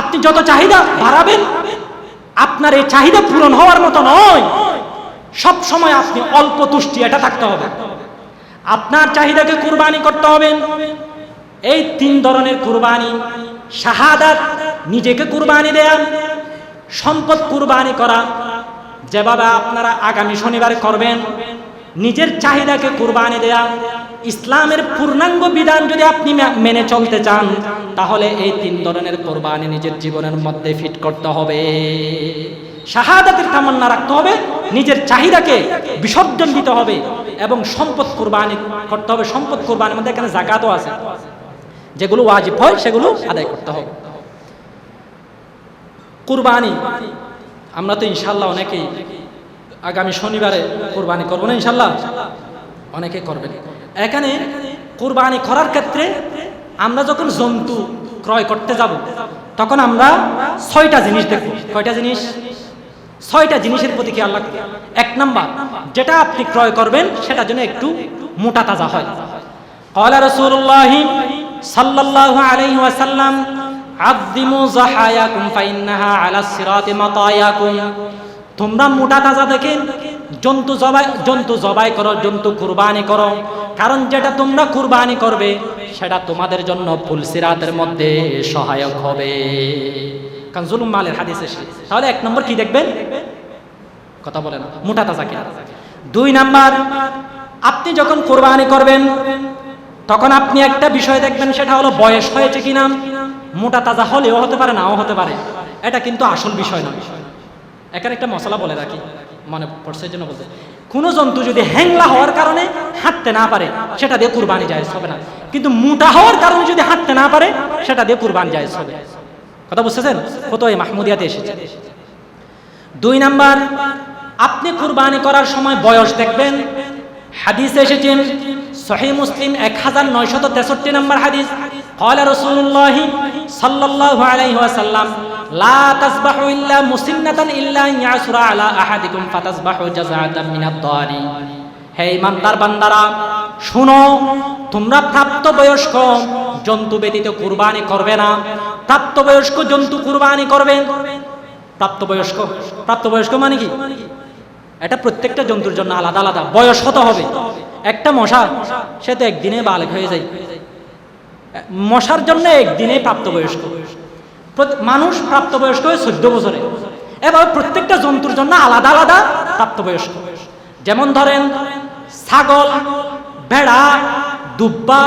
আপনি যত চাহিদা বাড়াবেন, আপনার এই চাহিদা পূরণ হওয়ার মতো নয়। সব সময় আপনি অল্প তুষ্টি এটা থাকতে হবে। আপনার চাহিদাকে কুরবানি করতে হবে। এই 3 ধরনের কুরবানি: শাহাদাত, নিজেকে কুরবানি দেয়া, সম্পদ কুরবানি করা, যেভাবে আপনারা আগামী শনিবারে করবেন, নিজের চাহিদাকে কুরবানি দেয়া। ইসলামের পূর্ণাঙ্গ বিধান যদি আপনি মেনে চলতে চান, তাহলে এই 3 ধরনের কুরবানি নিজের জীবনের মধ্যে ফিট করতে হবে। শাহাদাতের তামান্না রাখতে হবে, নিজের চাহিদাকে বিসর্জন দিতে হবে এবং সম্পদ কুরবানি করতে হবে। সম্পদ কুরবানির মধ্যে এখানে যাকাতও আছে, যেগুলো ওয়াজিব হয় সেগুলো আদায় করতে হবে। কুরবানি আমরা তো ইনশাআল্লাহ অনেকেই আগামী শনিবারে কুরবানি করবো না, ইনশাআল্লাহ অনেকে করবেন। এখানে কুরবানি করার ক্ষেত্রে আমরা যখন জন্তু ক্রয় করতে যাব, তখন আমরা 6টা জিনিস দেখব। কয়টা জিনিস? 6টা জিনিসের প্রতি কি আল্লাহ। 1 নাম্বার, যেটা আপনি ক্রয় করবেন সেটা যেন একটু মোটা তাজা হয়। ক্বালা রাসূলুল্লাহ সাল্লাল্লাহু আলাইহি ওয়াসাল্লাম আযিমু যাহায়াকুম ফাইন্নাহা আলাস সিরাতি মাতায়াকুম। তোমরা মোটা তাজা দেখে জন্তু জবাই করো, জন্তু কুরবানি করো, কারণ যেটা তোমরা কুরবানি করবে সেটা তোমাদের জন্য পুলসিরাতের মধ্যে সহায়ক হবে। কানজুল মালের হাদিস এসে। তাহলে 1 নম্বর কি দেখবেন? কথা বলেন, মোটা তাজা কি। 2 নাম্বার, আপনি যখন কুরবানি করবেন তখন আপনি একটা বিষয় দেখবেন, সেটা হলো বয়স হয়েছে কিনা। মোটা তাজা হলেও হতে পারে, নাও হতে পারে, এটা কিন্তু আসল বিষয় নয়। এখানে একটা মশলা বলে রাখি, মনে পড়ছে জন্য বলতে, কোনো জন্তু যদি হ্যাংলা হওয়ার কারণে হাঁটতে না পারে সেটা দিয়ে কুরবানি জায়েজ হবে না, কিন্তু মোটা হওয়ার কারণে যদি হাঁটতে না পারে সেটা দিয়ে কুরবানি জায়েজ হবে। কথা বুঝতেছেন? কত এই মাহমুদিয়াতে এসেছে। 2 নাম্বার, আপনি কুরবানি করার সময় বয়স দেখবেন। হাদিসে এসেছেন সহিহ মুসলিম 1963 নম্বর হাদিস। ক্বালা রাসূলুল্লাহ সাল্লাল্লাহু আলাইহি ওয়াসাল্লাম লা তাসবাহু ইল্লা মুসিন্নাতান ইল্লা ইয়াসরা আলা আহাদিকুম ফাতাসবাহু জাযাআতাম মিনাদ দারি। হে ইমানদার বান্দারা, শুনো, তোমরা প্রাপ্তবয়স্ক জন্তু ব্যতীত কুরবানি করবে না। প্রাপ্তবয়স্ক জন্তু কুরবানি করবেন। প্রাপ্তবয়স্ক মানে কি? এটা প্রত্যেকটা জন্তুর জন্য আলাদা আলাদা বয়স হতে হবে। একটা মশা, সে তো একদিনে বালেগ হয়ে যায়, মশার জন্য একদিনে প্রাপ্তবয়স্ক। মানুষ প্রাপ্তবয়স্ক হয় 14 বছরে। এবার প্রত্যেকটা জন্তুর জন্য আলাদা আলাদা প্রাপ্তবয়স্ক। যেমন ধরেন ছাগল, ভেড়া, দুব্বা,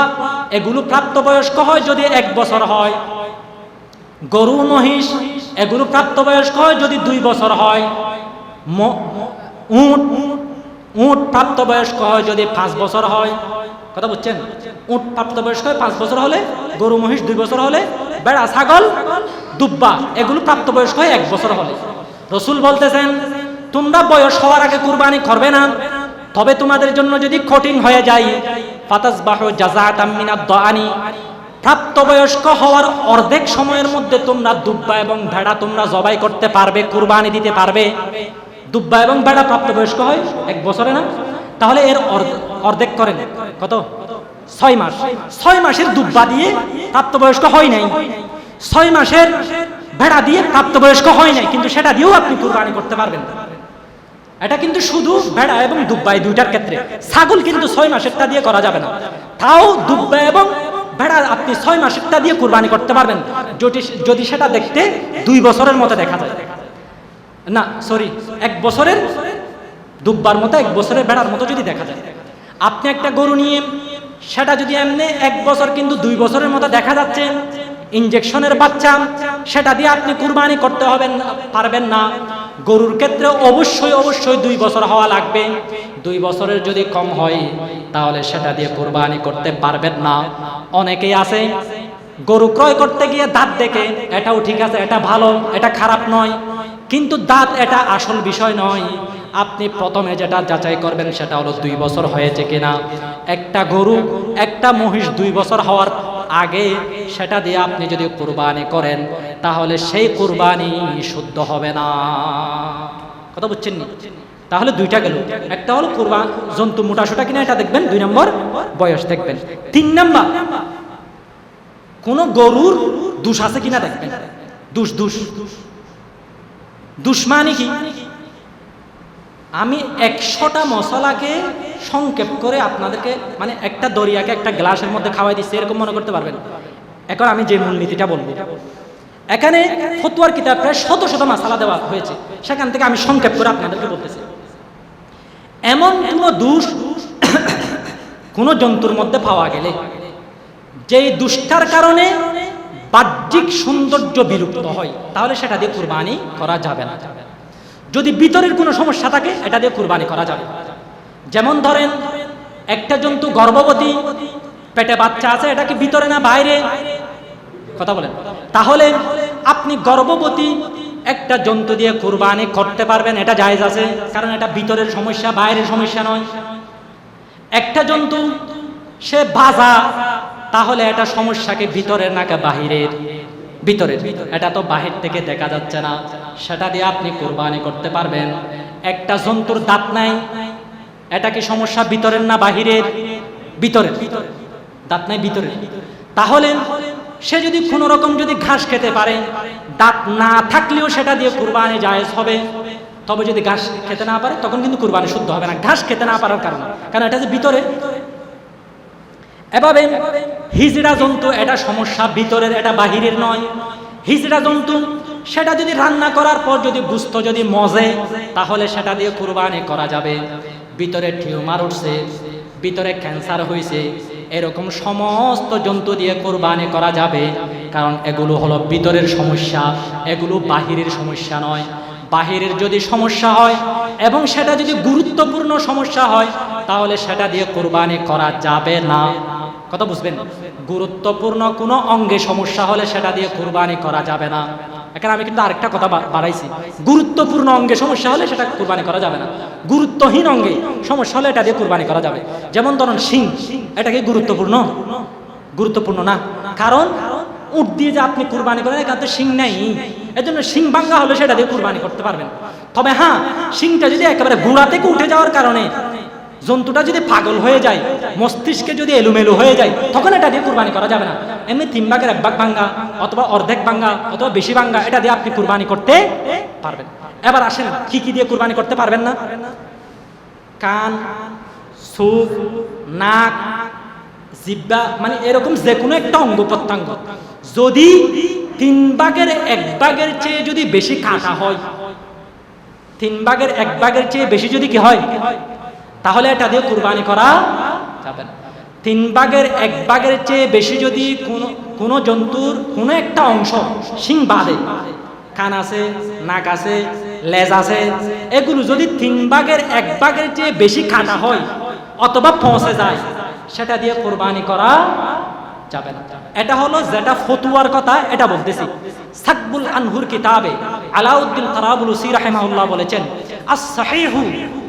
এগুলো প্রাপ্তবয়স্ক হয় যদি 1 বছর হয়। গরু, মহিষ, এগুলো প্রাপ্তবয়স্ক হয় যদি 2 বছর হয়। উট প্রাপ্তবয়স্ক হয় যদি 5 বছর হয়। কথা বুঝছেন? উট প্রাপ্তবয়স্ক হয় 5 বছর হলে, গরু মহিষ 2 বছর হলে, ভেড়া, ছাগল, দুব্বা এগুলো প্রাপ্তবয়স্ক হয় 1 বছর হলে। রাসূল বলতেছেন, তোমরা বয়স হওয়ার আগে কুরবানি করবে না, তবে তোমাদের জন্য যদি কঠিন হয়ে যায় ফাতাসবাহু জাযাআতাম মিনাদ দানি, প্রাপ্তবয়স্ক হওয়ার অর্ধেক সময়ের মধ্যে তোমরা দুব্বা এবং ভেড়া তোমরা জবাই করতে পারবে, কুরবানি দিতে পারবে। দুব্বা এবং ভেড়া প্রাপ্তবয়স্ক হয় 1 বছরে না, তাহলে এর অর্ধেক করেন কত? 6 মাস। 6 মাসের দুব্বা দিয়ে প্রাপ্তবয়স্ক হয় নাই, 6 মাসের ভেড়া দিয়ে প্রাপ্তবয়স্ক হয় নাই, কিন্তু সেটা দিয়েও আপনি কুরবানি করতে পারবেন। এটা কিন্তু শুধু ভেড়া এবং দুব্বা এই 2টার ক্ষেত্রে। ছাগল কিন্তু 6 মাসেরটা দিয়ে করা যাবে না। তাও দুব্বা এবং ভেড়া আপনি 6 মাসেরটা দিয়ে কুরবানি করতে পারবেন, যদি সেটা দেখতে 2 বছরের মতো দেখা যায়। না সরি, 1 বছরের দুব্বার মতো, 1 বছরের ভেড়ার মতো যদি দেখা যায়। আপনি একটা গরু নিয়ে সেটা যদি এমনি 1 বছর কিন্তু 2 বছরের মতো দেখা যাচ্ছে, ইনজেকশনের বাচ্চা, সেটা দিয়ে আপনি কুরবানি করতে পারবেন না। গরুর ক্ষেত্রে অবশ্যই 2 বছর হওয়া লাগবে। 2 বছরের যদি কম হয় তাহলে সেটা দিয়ে কুরবানি করতে পারবেন না। অনেকেই আছে গরু ক্রয় করতে গিয়ে দাঁত দেখে, এটাও ঠিক আছে, এটা ভালো, এটা খারাপ নয়, কিন্তু দাঁত এটা আসল বিষয় নয়। আপনি প্রথমে যেটা যাচাই করবেন সেটা হলো 2 বছর হয়েছে কিনা। একটা গরু, একটা মহিষ 2 বছর হওয়ার আগে সেটা দিয়ে আপনি যদি কুরবানি করেন তাহলে সেই কুরবানি শুদ্ধ হবে না। কথা বুঝছেন নি? তাহলে দুইটা গেল। একটা হলো কুরবান জন্তু মোটাসোটা কিনা, এটা দেখবেন। 2 নম্বর বয়স দেখবেন। 3 নম্বর কোন গরুর দুষ আছে কিনা দেখবেন। দুষ মানে কি? আমি 100টা মশলাকে সংক্ষেপ করে আপনাদেরকে, মানে একটা দরিয়াকে একটা গ্লাসের মধ্যে খাওয়াই দিচ্ছি, এরকম মনে করতে পারবেন। এখন আমি যে মূলনীতিটা বলবো, এখানে ফতোয়ার কিতাব প্রায় শত মাসালা দেওয়া হয়েছে, সেখান থেকে আমি সংক্ষেপ করে আপনাদেরকে বলতেছি। এমন কোনো দোষ কোনো জন্তুর মধ্যে পাওয়া গেলে যেই দুষ্টার কারণে বাহ্যিক সৌন্দর্য বিলুপ্ত হয়, তাহলে সেটা দিয়ে কুরবানি করা যাবে না। যদি ভিতরের কোনো সমস্যা থাকে, এটা দিয়ে কুরবানি করা যাবে। যেমন ধরেন একটা জন্তু গর্ভবতী, পেটে বাচ্চা আছে, এটা কি ভিতরে না বাইরে? কথা বলেন। তাহলে আপনি গর্ভবতী একটা জন্তু দিয়ে কুরবানি করতে পারবেন, এটা জায়েজ আছে, কারণ এটা ভিতরের সমস্যা, বাইরের সমস্যা নয়। একটা জন্তু সে বাজা, তাহলে এটা সমস্যাকে ভিতরের নাকি বাহিরের? ভিতরের। এটা তো বাহির থেকে দেখা যাচ্ছে না, সেটা দিয়ে আপনি কুরবানি করতে পারবেন। একটা জন্তুর দাঁত নাই, এটা কি সমস্যা ভিতরের না বাহিরের? ভিতরের। দাঁত নাই ভিতরের। তাহলে সে যদি কোনো রকম যদি ঘাস খেতে পারে, দাঁত না থাকলেও সেটা দিয়ে কুরবানি জায়েজ হবে। তবে যদি ঘাস খেতে না পারে, তখন কিন্তু কুরবানি শুদ্ধ হবে না, ঘাস খেতে না পারার কারণে, কারণ এটা যে ভিতরে। এভাবে হিজড়া জন্তু, এটা সমস্যা ভিতরের, এটা বাহিরের নয়। হিজড়া জন্তু সেটা যদি রান্না করার পর যদি গোশত যদি মজে, তাহলে সেটা দিয়ে কুরবানি করা যাবে। ভিতরে টিউমার উঠছে, ভিতরে ক্যান্সার হয়েছে, এরকম সমস্ত জন্তু দিয়ে কুরবানি করা যাবে, কারণ এগুলো হলো ভিতরের সমস্যা, এগুলো বাহিরের সমস্যা নয়। বাহিরের যদি সমস্যা হয় এবং সেটা যদি গুরুত্বপূর্ণ সমস্যা হয়, তাহলে সেটা দিয়ে কুরবানি করা যাবে না। কথা বুঝবেন? গুরুত্বপূর্ণ কোনো অঙ্গে সমস্যা হলে সেটা দিয়ে কুরবানি করা যাবে না। এখানে আমি কিন্তু আরেকটা কথা বাড়াইছি, গুরুত্বপূর্ণ অঙ্গে সমস্যা হলে সেটা কুরবানি করা যাবে না। গুরুত্বহীন অঙ্গে সমস্যা হলে এটা দিয়ে কুরবানি করা যাবে। যেমন ধরুন শিং, এটা কি গুরুত্বপূর্ণ? গুরুত্বপূর্ণ না, কারণ উট দিয়ে যে আপনি কুরবানি করেন, এখানে তো শিং নাই, এজন্য শিং ভাঙ্গা হলে সেটা দিয়ে কুরবানি করতে পারবেন। তবে হ্যাঁ, শিংটা যদি একেবারে গোড়া থেকে উঠে যাওয়ার কারণে জন্তুটা যদি পাগল হয়ে যায়, মস্তিষ্কে যদি এলোমেলো হয়ে যায়, তখন এটা দিয়ে কুরবানি করা যাবে না। এমনি 3 ভাগের 1 ভাগ ভাঙ্গা অথবা অর্ধেক ভাঙ্গা অথবা বেশি ভাঙ্গা, এটা দিয়ে আপনি কুরবানি করতে পারবেন। এবার আসেন কি কি দিয়ে কুরবানি করতে পারবেন না? কান, চোখ, নাক, জিহ্বা, মানে এরকম যে কোনো একটা অঙ্গ প্রত্যঙ্গ যদি 3 ভাগের 1 ভাগের চেয়ে যদি বেশি কাটা হয়, 3 ভাগের 1 ভাগের চেয়ে বেশি যদি কি হয়, তাহলে এটা দিয়ে কুরবানি করা যাবে না। 3 ভাগের 1 ভাগের চেয়ে বেশি যদি কোনো জন্তুর কোনো একটা অংশ, শিং বাদে, কান আছে, নাক আছে, লেজ আছে, এগুলো যদি 3 ভাগের 1 ভাগের চেয়ে বেশি কাটা হয় অথবা পৌঁছে যায়, সেটা দিয়ে কুরবানি করা যাবে না। এটা হলো যেটা ফতোয়ার কথা, এটা বলতেছি। সাকবুল আনহুর কিতাবে আলাউদ্দিন তারাবুলুসি রাহিমাহুল্লাহ বলেছেন, আস-সাহিহু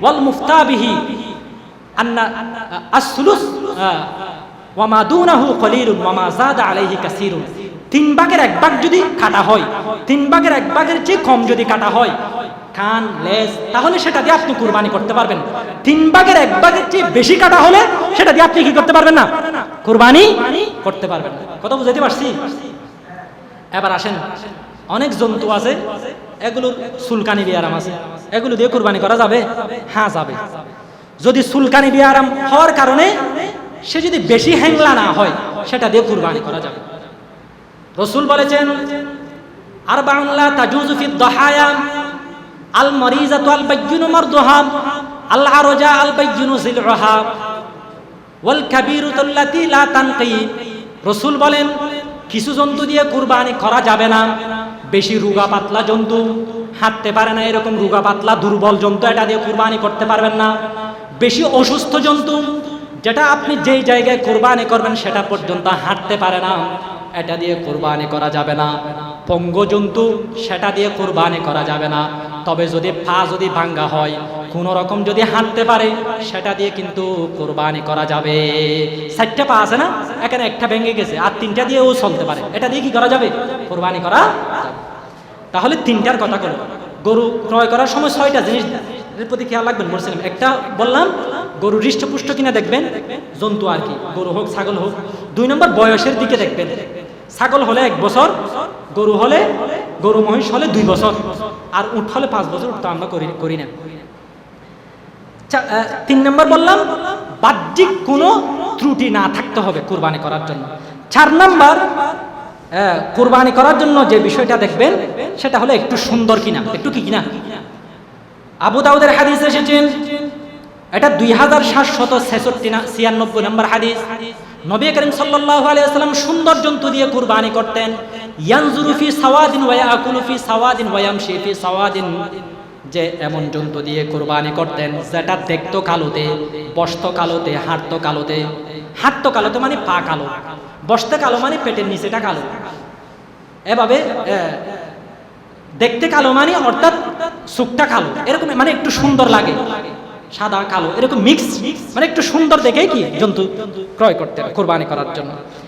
ওয়াল মুফতা বিহি আন্না আস-সুলুস ওয়া মা দুনাহু কলিলুন ওয়া মা যাদা আলাইহি কাসীরুন। 3 ভাগের 1 ভাগ যদি কাটা হয়, 3 ভাগের 1 ভাগের চেয়ে কম যদি কাটা হয়, কান, লেজ, তাহলে সেটা দিয়ে আপনি কুরবানি করতে পারবেন। 3 ভাগের 1 ভাগের চেয়ে বেশি কাটা হলে সেটা দিয়ে আপনি কি করতে পারবেন না? কুরবানি করতে পারবেন না। কথা বুঝাইতে পারছি? এবার আসেন, অনেক জন্তু আছে, এগুলোর চুলকানি বিয়ারাম আছে, এগুলো দিয়ে কুরবানি করা যাবে? হ্যাঁ যাবে। যদি চুলকানি বিয়ারাম হওয়ার কারণে সে যদি বেশি হ্যাংলা না হয়, সেটা দিয়ে কুরবানি করা যাবে। রাসূল বলেছেন, আরবাউন লা তাজুজু ফি দাহায়া আল মারিজাতু আল বাইয়িনু মারদুহা আল আরজা আল বাইয়িনু জিলউহা ওয়াল কাবীরাতু আল্লাতী লা তানকি। রাসূল বলেন, কিছু জন্তু দিয়ে কুরবানি করা যাবে না। বেশি রোগা পাতলা জন্তু, হাঁটতে পারে না, এরকম রোগা পাতলা দুর্বল জন্তু, এটা দিয়ে কুরবানি করতে পারবেন না। বেশি অসুস্থ জন্তু, যেটা আপনি যেই জায়গায় কুরবানি করবেন সেটা পর্যন্ত হাঁটতে পারে না, এটা দিয়ে কুরবানি করা যাবে না। পঙ্গু জন্তু, সেটা দিয়ে কুরবানি করা যাবে না। তবে যদি পা যদি ভাঙ্গা হয়, কোনো রকম যদি হাঁটতে পারে, সেটা দিয়ে কিন্তু কুরবানি করা যাবে। 4টা পা আছে না, এখানে একটা ভেঙে গেছে আর 3টা দিয়েও চলতে পারে, এটা দিয়ে কি করা যাবে? কুরবানি করা যাবে। তাহলে 3টার কথা করো। গরু ক্রয় করার সময় 6টা জিনিস এর প্রতি খেয়াল রাখবেন বলছিলাম। একটা বললাম গরু হৃষ্টপুষ্ট কিনা দেখবেন, জন্তু আর কি, গরু হোক ছাগল হোক। 2 নম্বর বয়সের দিকে দেখবেন, ছাগল হলে 1 বছর, গরু মহিষ হলে 2 বছর, আর উট হলে 5 বছর। উঠ তো আমরা করি না। 3 নম্বর বললাম বাহ্যিক কোনো ত্রুটি না থাকতে হবে কুরবানি করার জন্য। 4 নম্বর কুরবানি করার জন্য যে বিষয়টা দেখবেন সেটা হলো একটু সুন্দর কিনা, একটু কি কিনা। আবু দাউদের হাদিস এসেছেন, এটা 2796 নম্বর হাদিস। নবী করিম সাল্লাল্লাহু আলাইহি ওয়াসাল্লাম সুন্দর জন্তু দিয়ে কুরবানি করতেন। ইয়ানজুরু ফি সাওয়াদিন ওয়া ইয়াকুলু ফি সাওয়াদিন ওয়া ইয়ামশি ফি সাওয়াদিন, যে এমন জন্তু দিয়ে কুরবানি করতেন যেটা দেখতো কালোতে, বসতো কালোতে, হাঁটতো কালোতে। হাঁটতো কালোতে মানে পা কালো, বসতে কালো মানে পেটের নিচেটা কালো, এভাবে দেখতে কালো মানে অর্থাৎ চোখটা কালো, এরকম মানে একটু সুন্দর লাগে, সাদা কালো এরকম মিক্স, মানে একটু সুন্দর দেখেই কি জন্তু ক্রয় করতে কুরবানি করার জন্য।